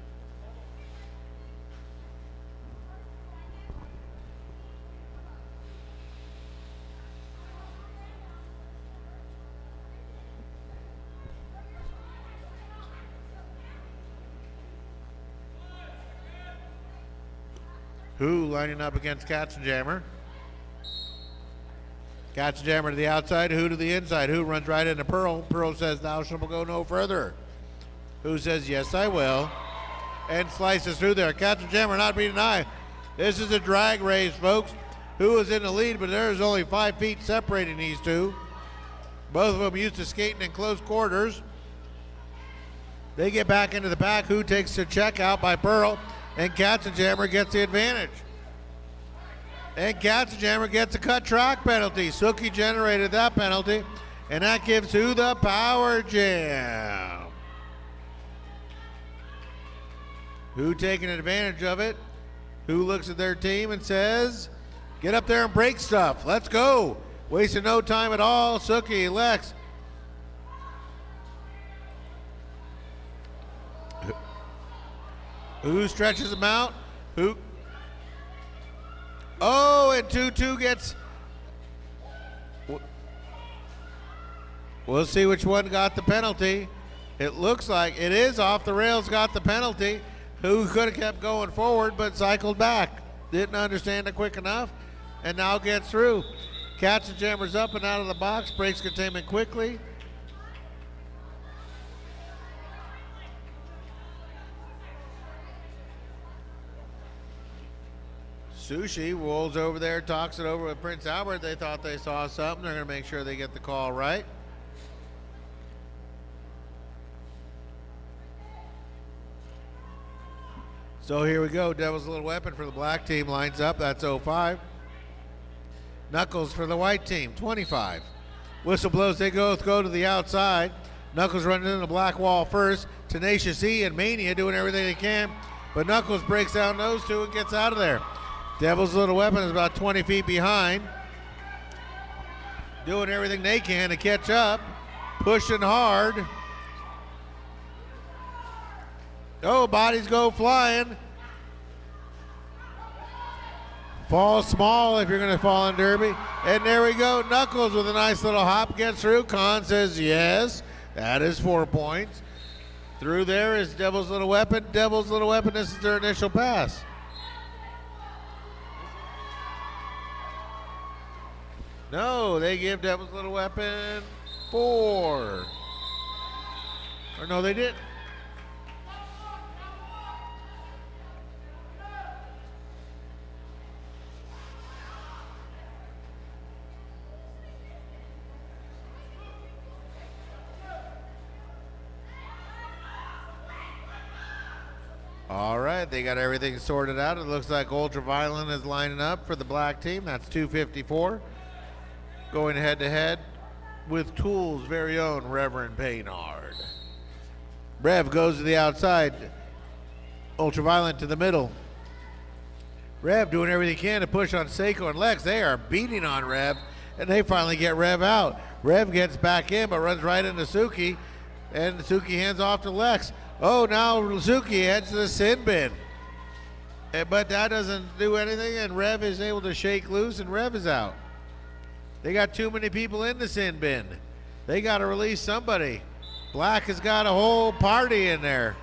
A: Who lining up against Katzenjammer. Katzenjammer to the outside, Who to the inside. Who runs right into Pearl. Pearl says, thou shalt go no further. Who says, yes, I will. And slices through there. Katzenjammer not being denied. This is a drag race, folks. Who is in the lead, but there's only 5 feet separating these two. Both of them used to skating in close quarters. They get back into the pack. Who takes the check out by Pearl. And Katzenjammer gets the advantage. And Katzenjammer gets a cut track penalty. Suki generated that penalty, and that gives Who the power jam. Who taking advantage of it? Who looks at their team and says, get up there and break stuff. Let's go. Wasting no time at all. Suki, Lex. Who stretches them out? Who? Oh, and 2-2 gets. We'll see which one got the penalty. It looks like it is Off the Rails got the penalty. Who could have kept going forward but cycled back. Didn't understand it quick enough and now gets through. Katzenjammer's up and out of the box. Breaks containment quickly. Sushi rolls over there, talks it over with Prince Albert. They thought they saw something. They're going to make sure they get the call right. So here we go. Devil's Little Weapon for the black team lines up. That's 05. Knuckles for the white team, 25. Whistle blows. They both go to the outside. Knuckles running into the black wall first. Tenacious E and Mania doing everything they can. But Knuckles breaks down those two and gets out of there. Devil's Little Weapon is about 20 feet behind. Doing everything they can to catch up. Pushing hard. Oh, bodies go flying. Fall small if you're going to fall in Derby. And there we go. Knuckles with a nice little hop gets through. Khan says yes. That is 4 points. Through there is Devil's Little Weapon. Devil's Little Weapon, this is their initial pass. No, they give Devil's Little Weapon 4. Or no, they didn't. All right, they got everything sorted out. It looks like Ultraviolet is lining up for the black team. That's 254. Going head-to-head with Tool's very own Reverend Paynard. Rev goes to the outside. Ultraviolet to the middle. Rev doing everything he can to push on Seiko and Lex. They are beating on Rev, and they finally get Rev out. Rev gets back in, but runs right into Suki, and Suki hands off to Lex. Oh, now Suki heads to the sin bin. But that doesn't do anything, and Rev is able to shake loose, and Rev is out. They got too many people in the sin bin. They got to release somebody. Black has got a whole party in there.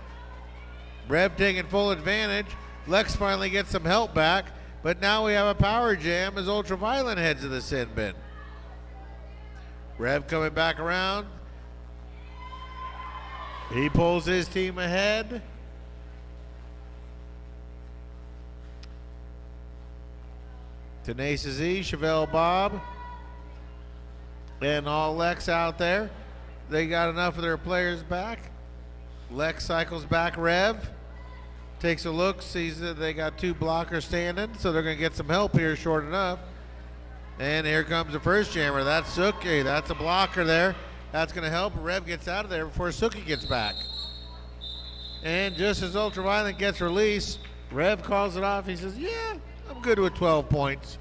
A: Rev taking full advantage. Lex finally gets some help back, but now we have a power jam as Ultraviolet heads to the sin bin. Rev coming back around. He pulls his team ahead. Tenacious E, Chevelle Bob, and all Lex out there. They got enough of their players back. Lex cycles back Rev. Takes a look, sees that they got two blockers standing, so they're going to get some help here short enough. And here comes the first jammer. That's Suki. That's a blocker there. That's going to help. Rev gets out of there before Suki gets back. And just as Ultraviolet gets released, Rev calls it off. He says, yeah, I'm good with 12 points.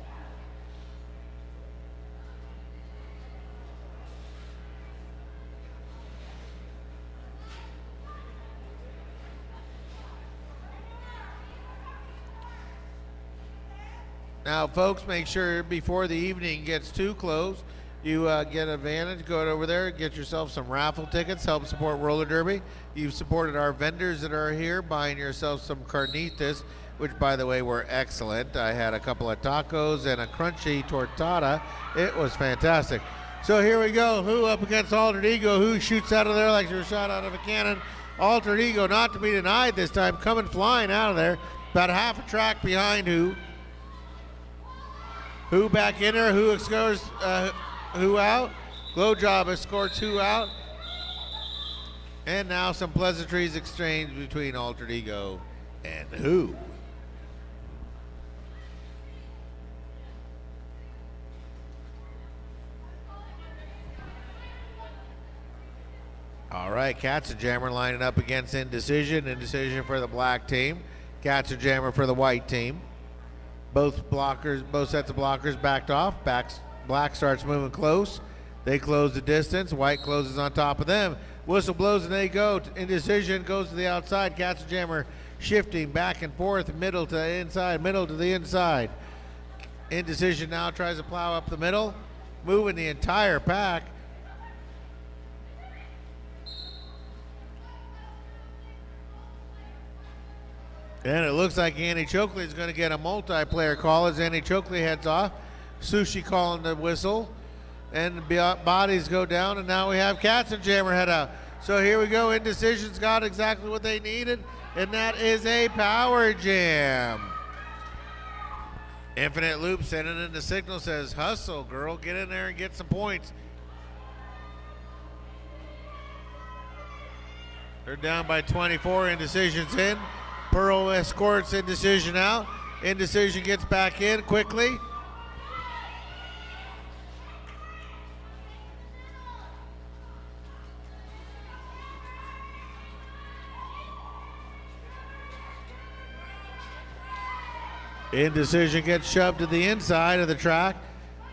A: Now, folks, make sure before the evening gets too close, you get advantage. Go over there, get yourself some raffle tickets, help support roller derby. You've supported our vendors that are here, buying yourself some carnitas, which, by the way, were excellent. I had a couple of tacos and a crunchy tortada. It was fantastic. So here we go. Who up against Altered Ego? Who shoots out of there like you're shot out of a cannon? Altered Ego, not to be denied this time, coming flying out of there. About half a track behind Who. Who back in there? Who scores Who out? Glow Job has scored 2 out. And now some pleasantries exchanged between Altered Ego and Who. All right, Katzenjammer lining up against Indecision. Indecision for the black team. Katzenjammer for the white team. Both sets of blockers backed off. Black starts moving close. They close the distance. White closes on top of them. Whistle blows and they go. Indecision goes to the outside. Katzenjammer shifting back and forth, middle to inside, middle to the inside. Indecision now tries to plow up the middle, moving the entire pack. And it looks like Annie Chokley is going to get a multiplayer call as Annie Chokley heads off. Sushi calling the whistle. And bodies go down, and now we have Katzenjammer head out. So here we go. Indecision's got exactly what they needed, and that is a power jam. Infinite Loop sending in the signal, says, hustle, girl. Get in there and get some points. They're down by 24. Indecision's in. Pearl escorts Indecision out. Indecision gets back in quickly. Indecision gets shoved to the inside of the track.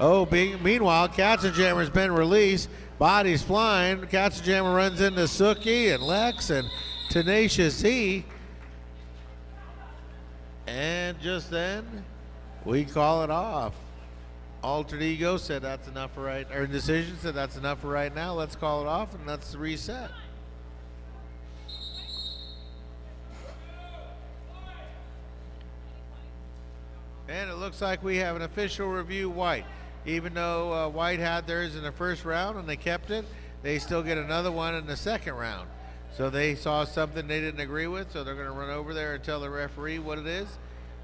A: Meanwhile, Katzenjammer's been released. Bodies flying. Katzenjammer runs into Suki and Lex and Tenacious E. And just then, we call it off. Altered Ego said that's enough for right, or Indecision said that's enough for right now. Let's call it off and let's reset. And it looks like we have an official review White. Even though White had theirs in the first round and they kept it, they still get another one in the second round. So they saw something they didn't agree with, so they're going to run over there and tell the referee what it is.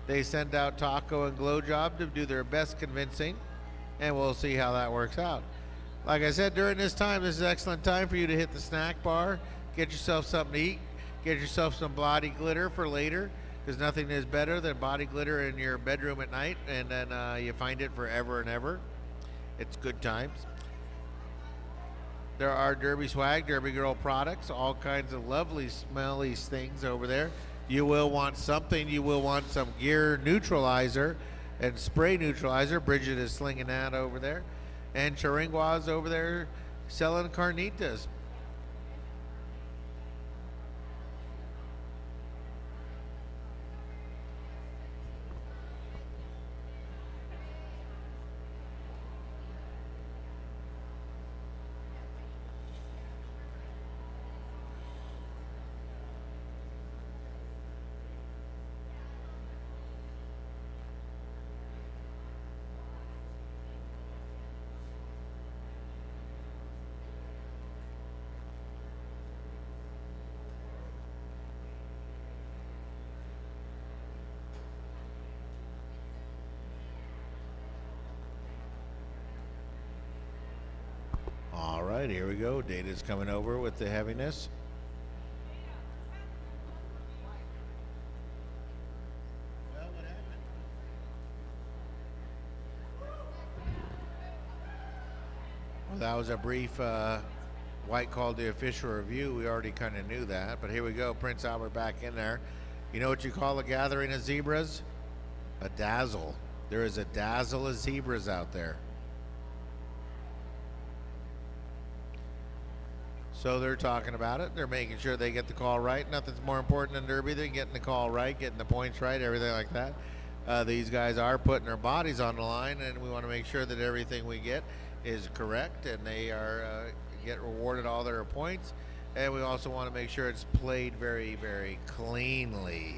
A: They send out Taco and Glow Job to do their best convincing, and we'll see how that works out. Like I said, during this time, this is an excellent time for you to hit the snack bar, get yourself something to eat, Get yourself some body glitter for later, because nothing is better than body glitter in your bedroom at night, and then you find it forever and ever. It's good times. There are Derby swag, Derby girl products, all kinds of lovely, smelly things over there. You will want something. You will want some gear neutralizer and spray neutralizer. Bridget is slinging that over there. And Chiringua's over there selling carnitas. All right, here we go. Data's coming over with the heaviness. Well, what happened? Well, that was a brief White called the official review. We already kind of knew that, but here we go. Prince Albert back in there. You know what you call a gathering of zebras? A dazzle. There is a dazzle of zebras out there. So they're talking about it. They're making sure they get the call right. Nothing's more important than Derby than getting the call right, getting the points right, everything like that. These guys are putting their bodies on the line, and we want to make sure that everything we get is correct, and they are get rewarded all their points. And we also want to make sure it's played very, very cleanly.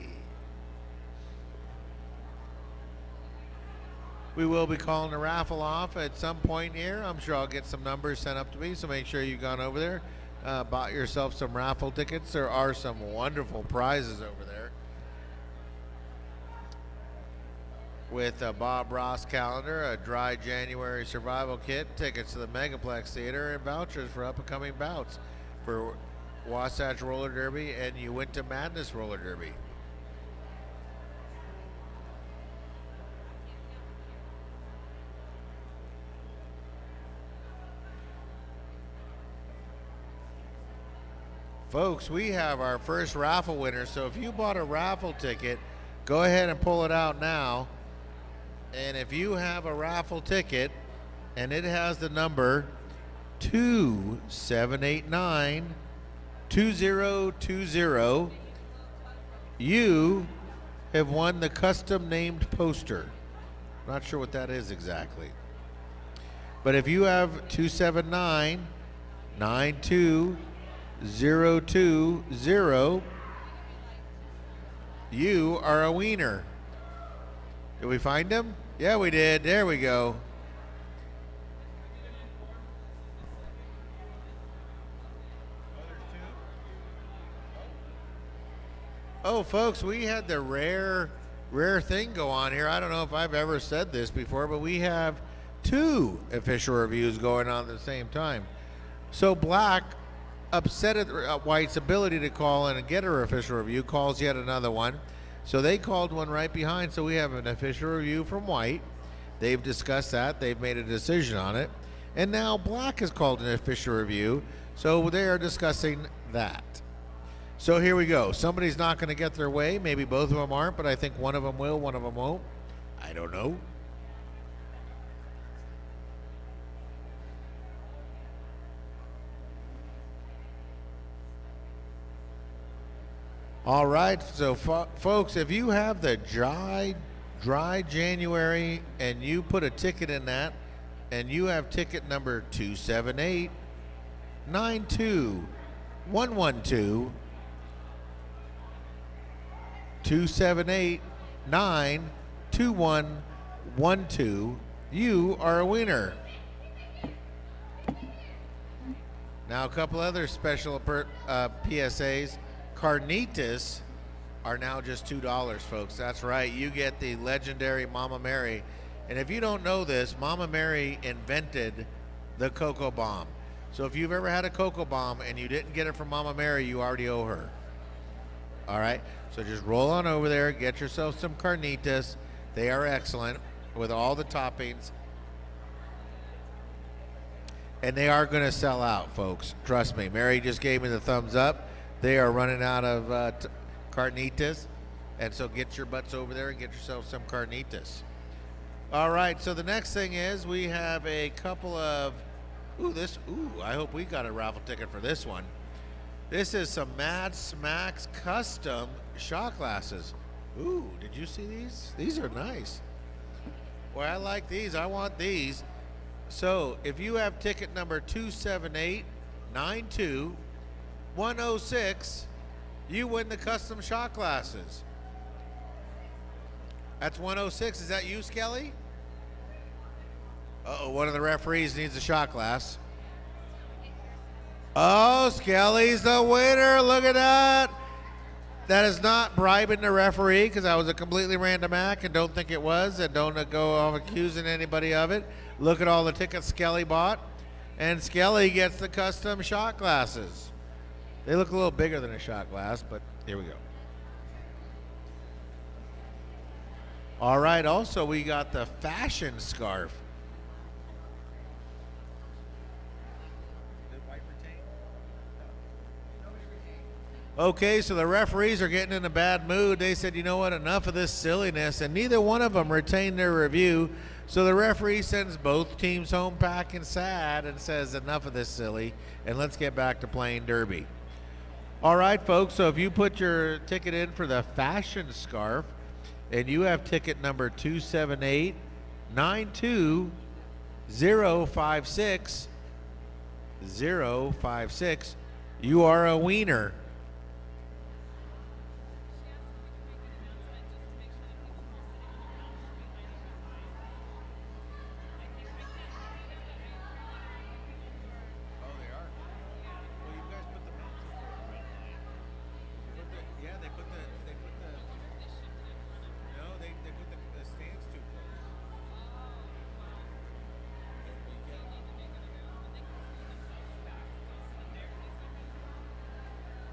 A: We will be calling the raffle off at some point here. I'm sure I'll get some numbers sent up to me, so make sure you've gone over there, bought yourself some raffle tickets. There are some wonderful prizes over there. With a Bob Ross calendar, a dry January survival kit, tickets to the Megaplex Theater, and vouchers for up-and-coming bouts for Wasatch Roller Derby and Uinta Madness Roller Derby. Folks, we have our first raffle winner, so if you bought a raffle ticket, go ahead and pull it out now. And if you have a raffle ticket and it has the number 2789-2020, you have won the custom named poster. Not sure what that is exactly. But if you have 279-92-020, you are a wiener. Did we find him? Yeah, we did. There we go. Oh, folks, we had the rare thing go on here. I don't know if I've ever said this before, but we have two official reviews going on at the same time. So Black, upset at White's ability to call in and get her official review, calls yet another one. So they called one right behind, so we have an official review from White. They've discussed that. They've made a decision on it. And now Black has called an official review, so they are discussing that. So here we go. Somebody's not going to get their way. Maybe both of them aren't, but I think one of them will, one of them won't. I don't know. All right, so folks, if you have the dry January and you put a ticket in that, and you have ticket number 278-92112, 278-92112, you are a winner. Now a couple other special PSAs. Carnitas are now just $2, folks. That's right. You get the legendary Mama Mary. And if you don't know this, Mama Mary invented the Cocoa Bomb. So if you've ever had a Cocoa Bomb and you didn't get it from Mama Mary, you already owe her. All right, so just roll on over there, get yourself some carnitas. They are excellent with all the toppings. And they are going to sell out, folks. Trust me. Mary just gave me the thumbs up. They are running out of carnitas. And so get your butts over there and get yourself some carnitas. All right, so the next thing is we have a couple of, I hope we got a raffle ticket for this one. This is some Mad Smacks custom shot glasses. Ooh, did you see these? These are nice. Boy, I like these. I want these. So if you have ticket number 278-92-106, you win the custom shot glasses. That's 106. Is that you, Skelly? Uh-oh, one of the referees needs a shot glass. Oh, Skelly's the winner. Look at that. That is not bribing the referee, because that was a completely random act, and don't think it was, and don't go off accusing anybody of it. Look at all the tickets Skelly bought, and Skelly gets the custom shot glasses. They look a little bigger than a shot glass, but here we go. All right, also we got the fashion scarf. Okay, so the referees are getting in a bad mood. They said, you know what, enough of this silliness, and neither one of them retained their review. So the referee sends both teams home packing sad and says, enough of this silly, and let's get back to playing derby. All right, folks, so if you put your ticket in for the fashion scarf, and you have ticket number 278-92056, you are a wiener.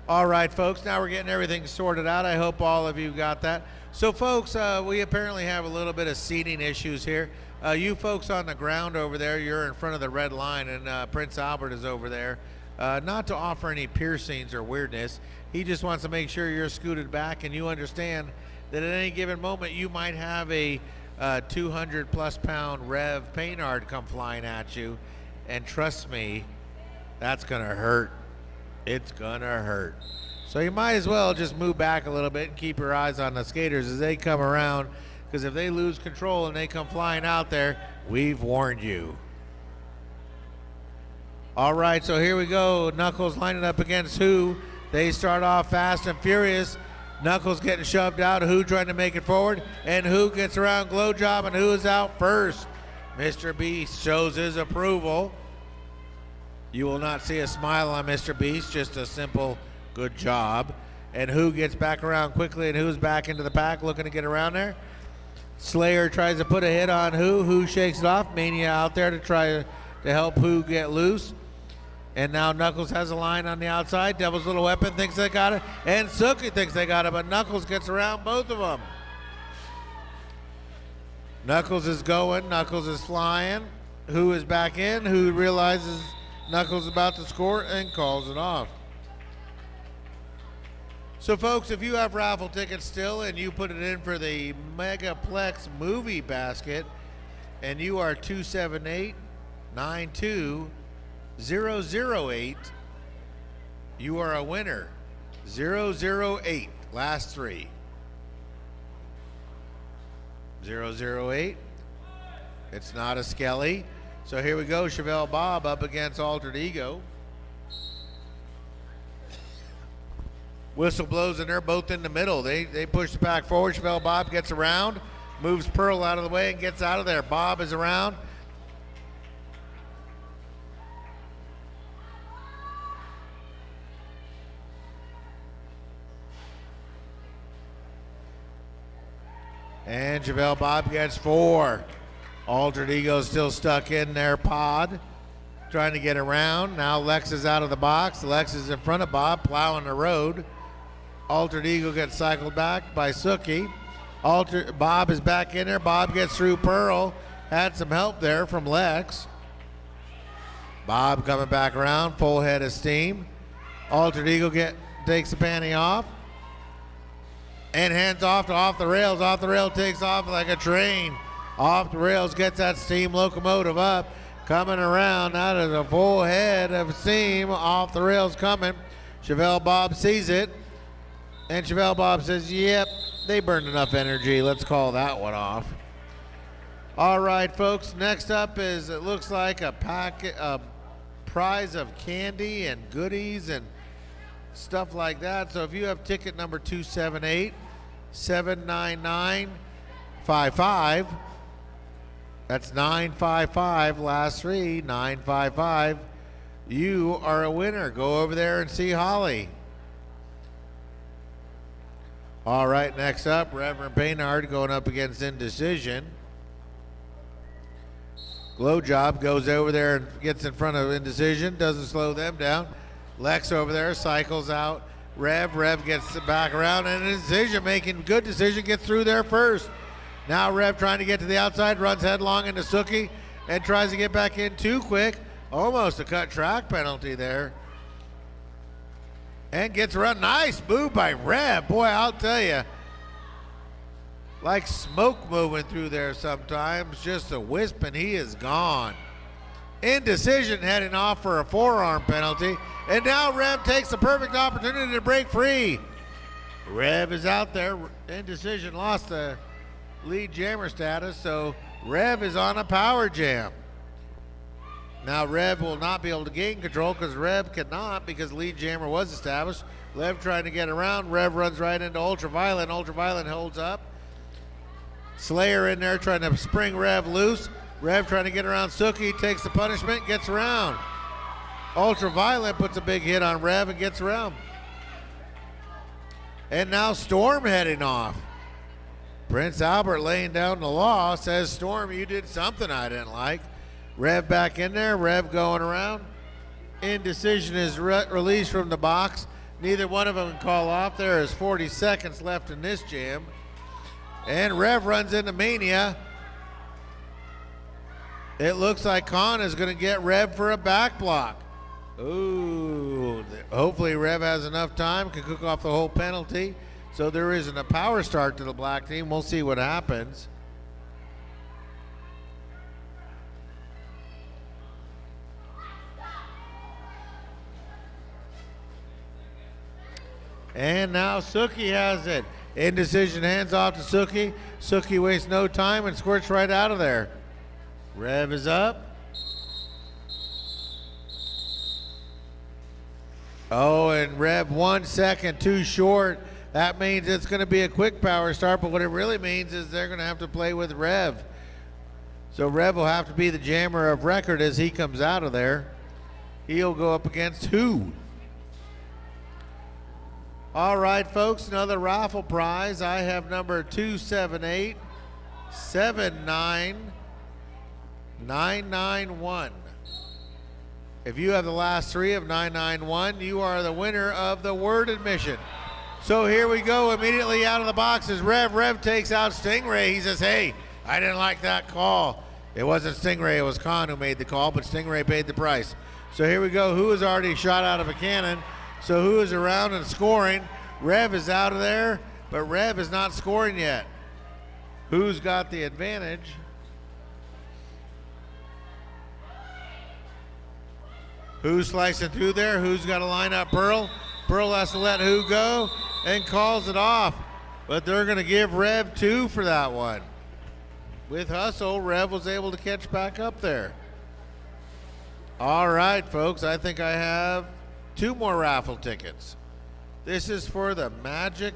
A: All right, folks, now we're getting everything sorted out. I hope all of you got that. So, folks, we apparently have a little bit of seating issues here. You folks on the ground over there, you're in front of the red line, and Prince Albert is over there. Not to offer any piercings or weirdness. He just wants to make sure you're scooted back and you understand that at any given moment you might have a 200-plus pound Rev Painard come flying at you. And trust me, that's going to hurt. It's gonna hurt. So you might as well just move back a little bit and keep your eyes on the skaters as they come around, because if they lose control and they come flying out there, we've warned you. All right, so here we go. Knuckles lining up against Who. They start off fast and furious. Knuckles getting shoved out, Who trying to make it forward, and Who gets around Glow Job, and Who is out first. Mr. Beast shows his approval. You will not see a smile on Mr. Beast, just a simple good job. And Who gets back around quickly, and Who's back into the pack looking to get around there. Slayer tries to put a hit on Who. Who shakes it off. Mania out there to try to help Who get loose. And now Knuckles has a line on the outside. Devil's Little Weapon thinks they got it. And Suki thinks they got it, but Knuckles gets around both of them. Knuckles is going. Knuckles is flying. Who is back in. Who realizes Knuckles is about to score and calls it off. So, folks, if you have raffle tickets still and you put it in for the Megaplex movie basket and you are 278-92-008, you are a winner. 008, last three. 008. It's not a Skelly. So here we go, Chevelle Bob up against Altered Ego. Whistle blows and they're both in the middle. They push the pack forward. Chevelle Bob gets around, moves Pearl out of the way and gets out of there. Bob is around. And Chevelle Bob gets 4. Altered Ego still stuck in their pod, trying to get around. Now Lex is out of the box. Lex is in front of Bob, plowing the road. Altered Eagle gets cycled back by Sookie. Bob is back in there. Bob gets through Pearl. Had some help there from Lex. Bob coming back around, full head of steam. Altered Eagle takes the panty off and hands off the rails. Off the rail, takes off like a train. Off the rails, gets that steam locomotive up. Coming around, that is a full head of steam off the rails coming. Chevelle Bob sees it, and Chevelle Bob says, yep, they burned enough energy. Let's call that one off. All right, folks, next up is, it looks like a prize of candy and goodies and stuff like that. So if you have ticket number 278-799-55, that's 955, last three, 955. You are a winner. Go over there and see Holly. All right, next up, Reverend Baynard going up against Indecision. Glow Job goes over there and gets in front of Indecision, doesn't slow them down. Lex over there cycles out. Rev gets back around, and Indecision making good decision, gets through there first. Now Rev trying to get to the outside, runs headlong into Sookie and tries to get back in too quick. Almost a cut track penalty there. And gets run. Nice move by Rev. Boy, I'll tell you, like smoke moving through there sometimes. Just a wisp and he is gone. Indecision heading off for a forearm penalty. And now Rev takes the perfect opportunity to break free. Rev is out there. Indecision lost the lead jammer status, so Rev is on a power jam. Now Rev will not be able to gain control because Rev cannot, because lead jammer was established. Rev trying to get around. Rev runs right into Ultraviolet. Ultraviolet holds up. Slayer in there trying to spring Rev loose. Rev trying to get around Sookie, takes the punishment, gets around. Ultraviolet puts a big hit on Rev and gets around. And now Storm heading off. Prince Albert laying down the law, says, Storm, you did something I didn't like. Rev back in there, Rev going around. Indecision is released from the box. Neither one of them can call off. There is 40 seconds left in this jam. And Rev runs into Mania. It looks like Khan is going to get Rev for a back block. Ooh, hopefully Rev has enough time, can cook off the whole penalty. So there isn't a power start to the black team. We'll see what happens. And now Sookie has it. Indecision hands off to Sookie. Sookie wastes no time and squirts right out of there. Rev is up. Oh, and Rev 1 second too short. That means it's going to be a quick power start, but what it really means is they're going to have to play with Rev. So Rev will have to be the jammer of record as he comes out of there. He'll go up against who? All right, folks, another raffle prize. I have number 278-79991. If you have the last three of 991, you are the winner of the word admission. So here we go, immediately out of the box is Rev. Rev takes out Stingray. He says, hey, I didn't like that call. It wasn't Stingray, it was Khan who made the call, but Stingray paid the price. So here we go, who is already shot out of a cannon. So who is around and scoring? Rev is out of there, but Rev is not scoring yet. Who's got the advantage? Who's slicing through there? Who's got to line up Pearl? Pearl has to let who go and calls it off. But they're going to give Rev 2 for that one. With hustle, Rev was able to catch back up there. All right, folks, I think I have 2 more raffle tickets. This is for the Magic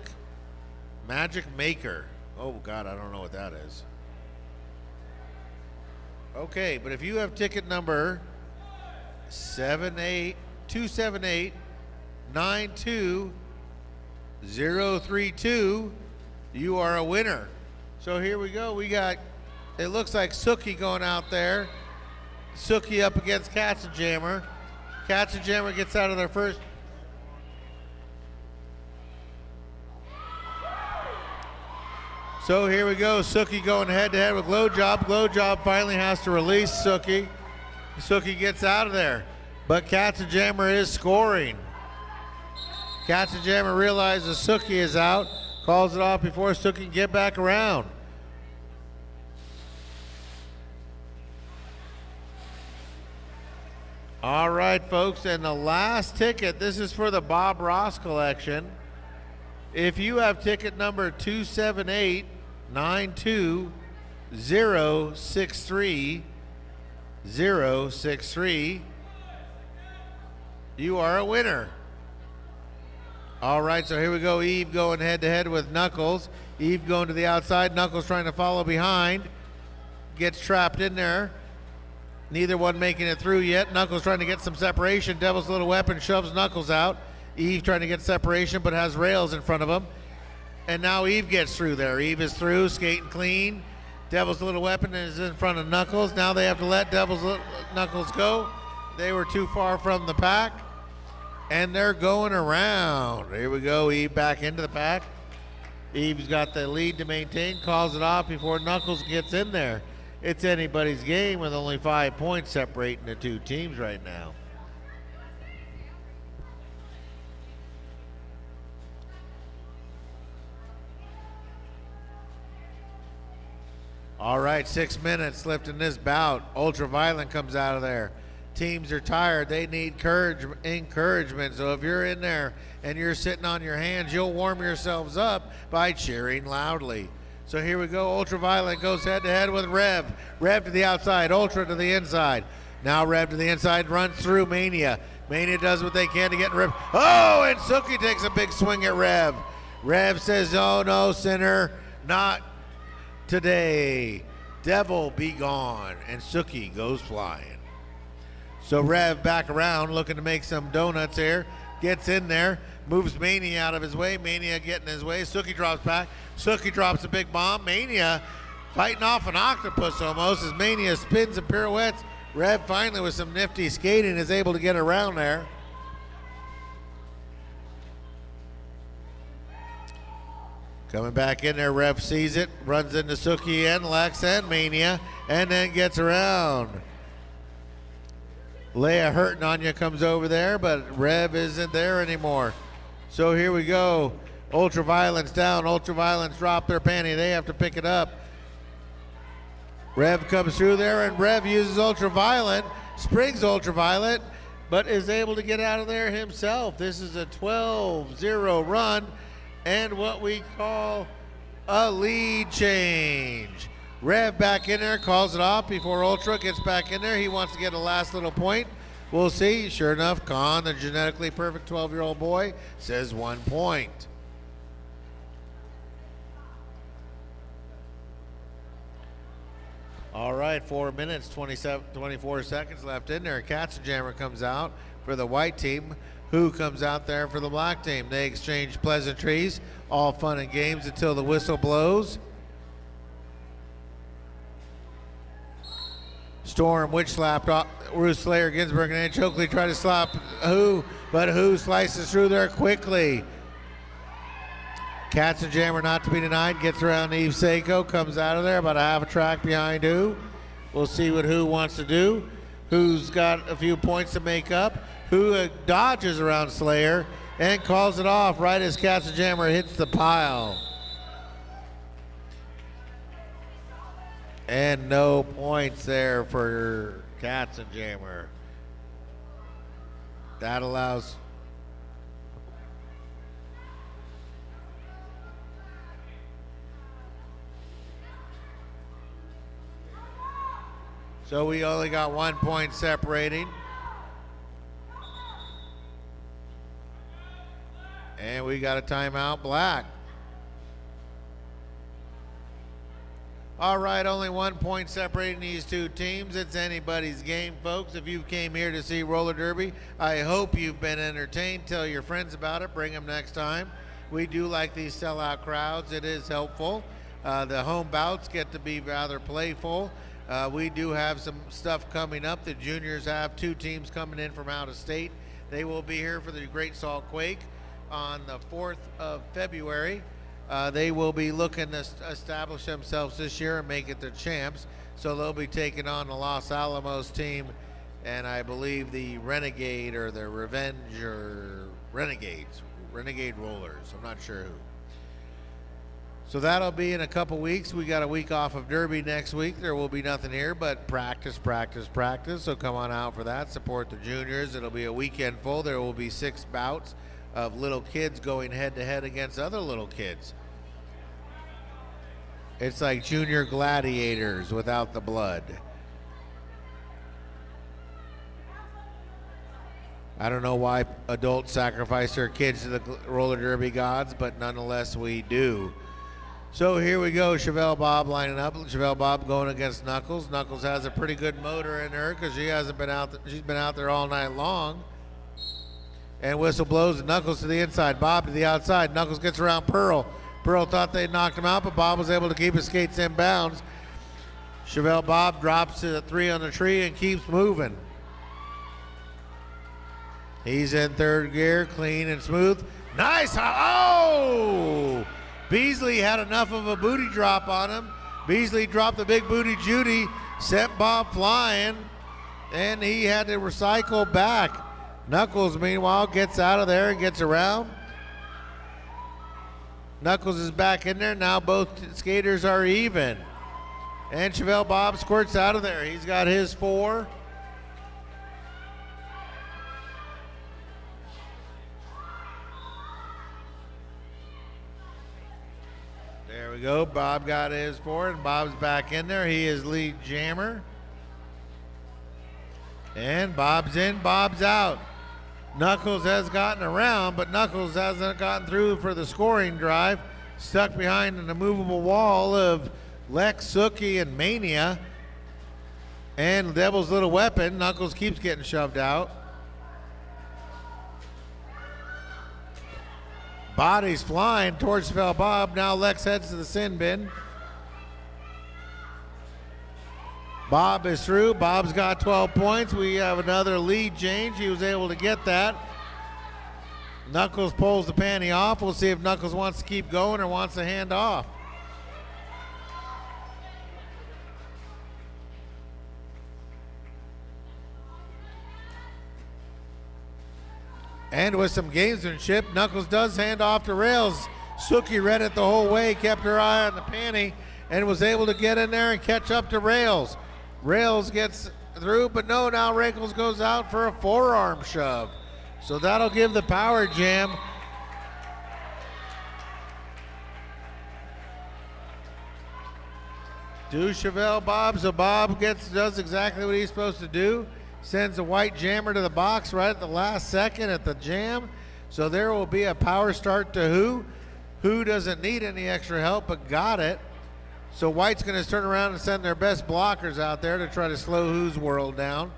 A: Maker. Oh, God, I don't know what that is. Okay, but if you have ticket number 278-92032, you are a winner. So here we go. We got, it looks like Sookie going out there. Sookie up against Katzenjammer. Katzenjammer gets out of their first. So here we go. Suki going head-to-head with Glow Job. Glow Job finally has to release Suki. Suki gets out of there. But Katzenjammer is scoring. Katzenjammer realizes Suki is out. Calls it off before Suki can get back around. All right, folks, and the last ticket, this is for the Bob Ross collection. If you have ticket number 278-92063, you are a winner. All right, so here we go. Eve going head-to-head with Knuckles. Eve going to the outside. Knuckles trying to follow behind. Gets trapped in there. Neither one making it through yet. Knuckles trying to get some separation. Devil's Little Weapon shoves Knuckles out. Eve trying to get separation but has rails in front of him. And now Eve gets through there. Eve is through, skating clean. Devil's Little Weapon is in front of Knuckles. Now they have to let Knuckles go. They were too far from the pack. And they're going around. Here we go, Eve back into the pack. Eve's got the lead to maintain, calls it off before Knuckles gets in there. It's anybody's game with only 5 points separating the two teams right now. All right, 6 minutes left in this bout. Ultraviolent comes out of there. Teams are tired. They need encouragement. So if you're in there and you're sitting on your hands, you'll warm yourselves up by cheering loudly. So here we go. Ultraviolent goes head-to-head with Rev. Rev to the outside, Ultra to the inside. Now Rev to the inside, runs through Mania. Mania does what they can to get Rev. Oh, and Suki takes a big swing at Rev. Rev says, oh no, sinner, not today. Devil be gone. And Suki goes flying. So Rev back around, looking to make some donuts here. Gets in there, moves Mania out of his way. Mania getting in his way. Suki drops back. Suki drops a big bomb. Mania fighting off an octopus almost as Mania spins and pirouettes. Rev finally with some nifty skating is able to get around there. Coming back in there, Rev sees it, runs into Suki and Lex and Mania, and then gets around. Leia hurting on you comes over there, but Rev isn't there anymore. So here we go. Ultraviolence down. Ultraviolence drop their panty. They have to pick it up. Rev comes through there, and Rev uses Ultraviolent, springs Ultraviolet, but is able to get out of there himself. This is a 12-0 run and what we call a lead change. Rev back in there, calls it off before Ultra gets back in there. He wants to get a last little point. We'll see. Sure enough, Khan, the genetically perfect 12-year-old boy, says 1 point. All right, 4 minutes, 24 seconds left in there. Katzenjammer comes out for the white team. Who comes out there for the black team? They exchange pleasantries, all fun and games until the whistle blows. Storm witch slapped Ruth Slayer, Ginsburg, and Chokley try to slap Who, but Who slices through there quickly. Katzenjammer, not to be denied, gets around Eve Seiko, comes out of there about a half a track behind Who. We'll see what Who wants to do. Who's got a few points to make up. Who dodges around Slayer and calls it off right as Katzenjammer hits the pile. And no points there for Katzenjammer. That allows so we only got 1 point separating. And we got a timeout, black. All right, only 1 point separating these two teams. It's anybody's game, folks. If you came here to see roller derby, I hope you've been entertained. Tell your friends about it. Bring them next time. We do like these sellout crowds. It is helpful. The home bouts get to be rather playful. We do have some stuff coming up. The juniors have 2 teams coming in from out of state. They will be here for the Great Salt Quake on the 4th of February. They will be looking to establish themselves this year and make it the champs. So they'll be taking on the Los Alamos team, and I believe the Renegade or the Revenge or Renegade Rollers. I'm not sure who. So that'll be in a couple weeks. We got a week off of Derby next week. There will be nothing here but practice, practice, practice. So come on out for that. Support the juniors. It'll be a weekend full. There will be 6 bouts of little kids going head-to-head against other little kids. It's like junior gladiators without the blood. I don't know why adults sacrifice their kids to the roller derby gods, but nonetheless we do. So here we go, Chevelle Bob lining up. Chevelle Bob going against Knuckles. Knuckles has a pretty good motor in her because she's been out there all night long. And whistle blows, and Knuckles to the inside, Bob to the outside. Knuckles gets around Pearl. Pearl thought they knocked him out, but Bob was able to keep his skates in bounds. Chevelle Bob drops to the 3 on the tree and keeps moving. He's in 3rd gear, clean and smooth. Nice, oh! Beasley had enough of a booty drop on him. Beasley dropped the big booty Judy, sent Bob flying, and he had to recycle back. Knuckles, meanwhile, gets out of there and gets around. Knuckles is back in there. Now both skaters are even. And Chevelle Bob squirts out of there. He's got his 4. There we go. Bob got his 4, and Bob's back in there. He is lead jammer. And Bob's in, Bob's out. Knuckles has gotten around, but Knuckles hasn't gotten through for the scoring drive. Stuck behind an immovable wall of Lex, Sookie, and Mania. And Devil's Little Weapon. Knuckles keeps getting shoved out. Bodies flying towards Chevelle Bob. Now Lex heads to the sin bin. Bob is through. Bob's got 12 points. We have another lead change. He was able to get that. Knuckles pulls the panty off. We'll see if Knuckles wants to keep going or wants to hand off. And with some gamesmanship, Knuckles does hand off to Rails. Sookie read it the whole way, kept her eye on the panty, and was able to get in there and catch up to Rails. Rails gets through, but no, now Rails goes out for a forearm shove. So that'll give the power jam. To Chevelle Bob, so Bob does exactly what he's supposed to do. Sends a white jammer to the box right at the last second at the jam. So there will be a power start to Who. Who doesn't need any extra help, but got it. So White's gonna turn around and send their best blockers out there to try to slow Who's world down.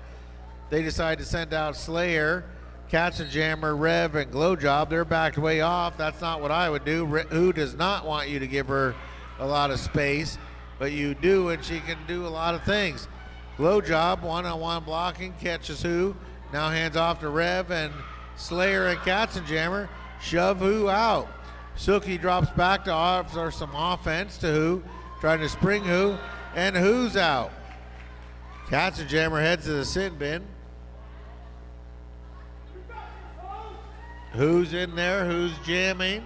A: They decide to send out Slayer, Catch a Jammer, Rev, and Glow Job. They're backed way off. That's not what I would do. Who does not want you to give her a lot of space, but you do, and she can do a lot of things. Glow Job, one-on-one blocking, catches Who. Now hands off to Rev, and Slayer and Katzenjammer shove Who out. Sookie drops back to offer some offense to Who, trying to spring Who, and Who's out. Katzenjammer heads to the sin bin. Who's in there? Who's jamming?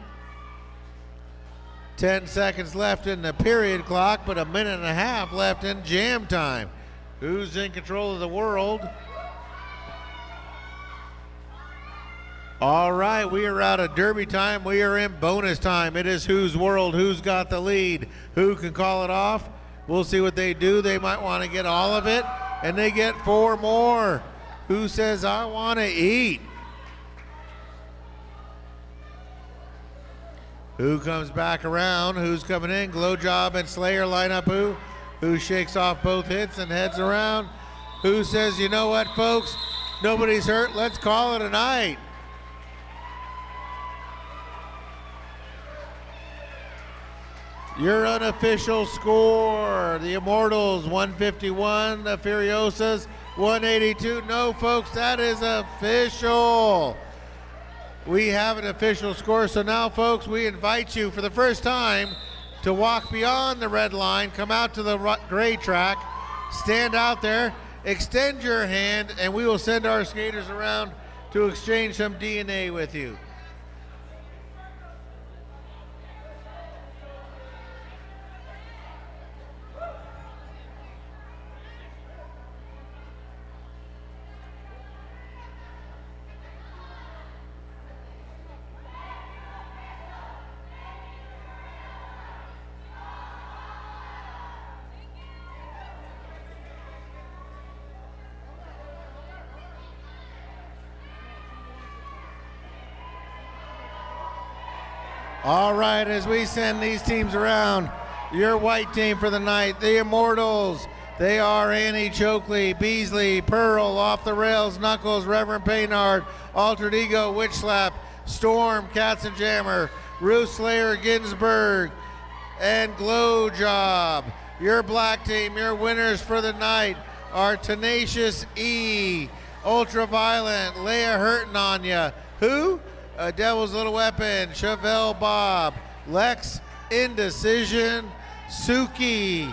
A: 10 seconds left in the period clock, but a minute and a half left in jam time. Who's in control of the world? All right, we are out of derby time. We are in bonus time. It is Who's world. Who's got the lead? Who can call it off? We'll see what they do. They might want to get all of it, and they get 4 more. Who says, I want to eat? Who comes back around? Who's coming in? Glow Job and Slayer line up Who. Who shakes off both hits and heads around. Who says, you know what, folks? Nobody's hurt. Let's call it a night. Your unofficial score, the Immortals 151, the Furiosas 182. No, folks, that is official. we have an official score. So now, folks, we invite you for the first time to walk beyond the red line, come out to the gray track, stand out there, extend your hand, and we will send our skaters around to exchange some DNA with you. All right, as we send these teams around, your white team for the night, the Immortals. They are Annie Chokley, Beasley, Pearl, Off the Rails, Knuckles, Reverend Paynard, Altered Ego, Witch Slap, Storm, Katzenjammer, Ruth Slayer, Ginsburg, and Glow Job. Your black team, your winners for the night are Tenacious E, Ultraviolent, Leia Hurtin' on Ya. Who? Devil's Little Weapon, Chevelle Bob, Lex Indecision, Suki,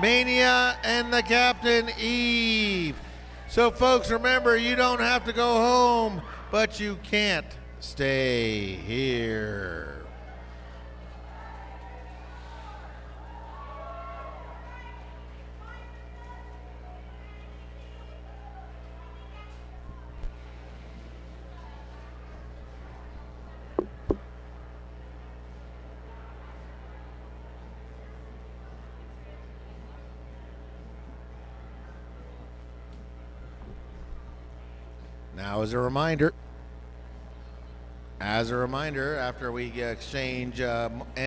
A: Mania, and the Captain Eve. So folks, remember, you don't have to go home, but you can't stay here. Now, as a reminder, after we exchange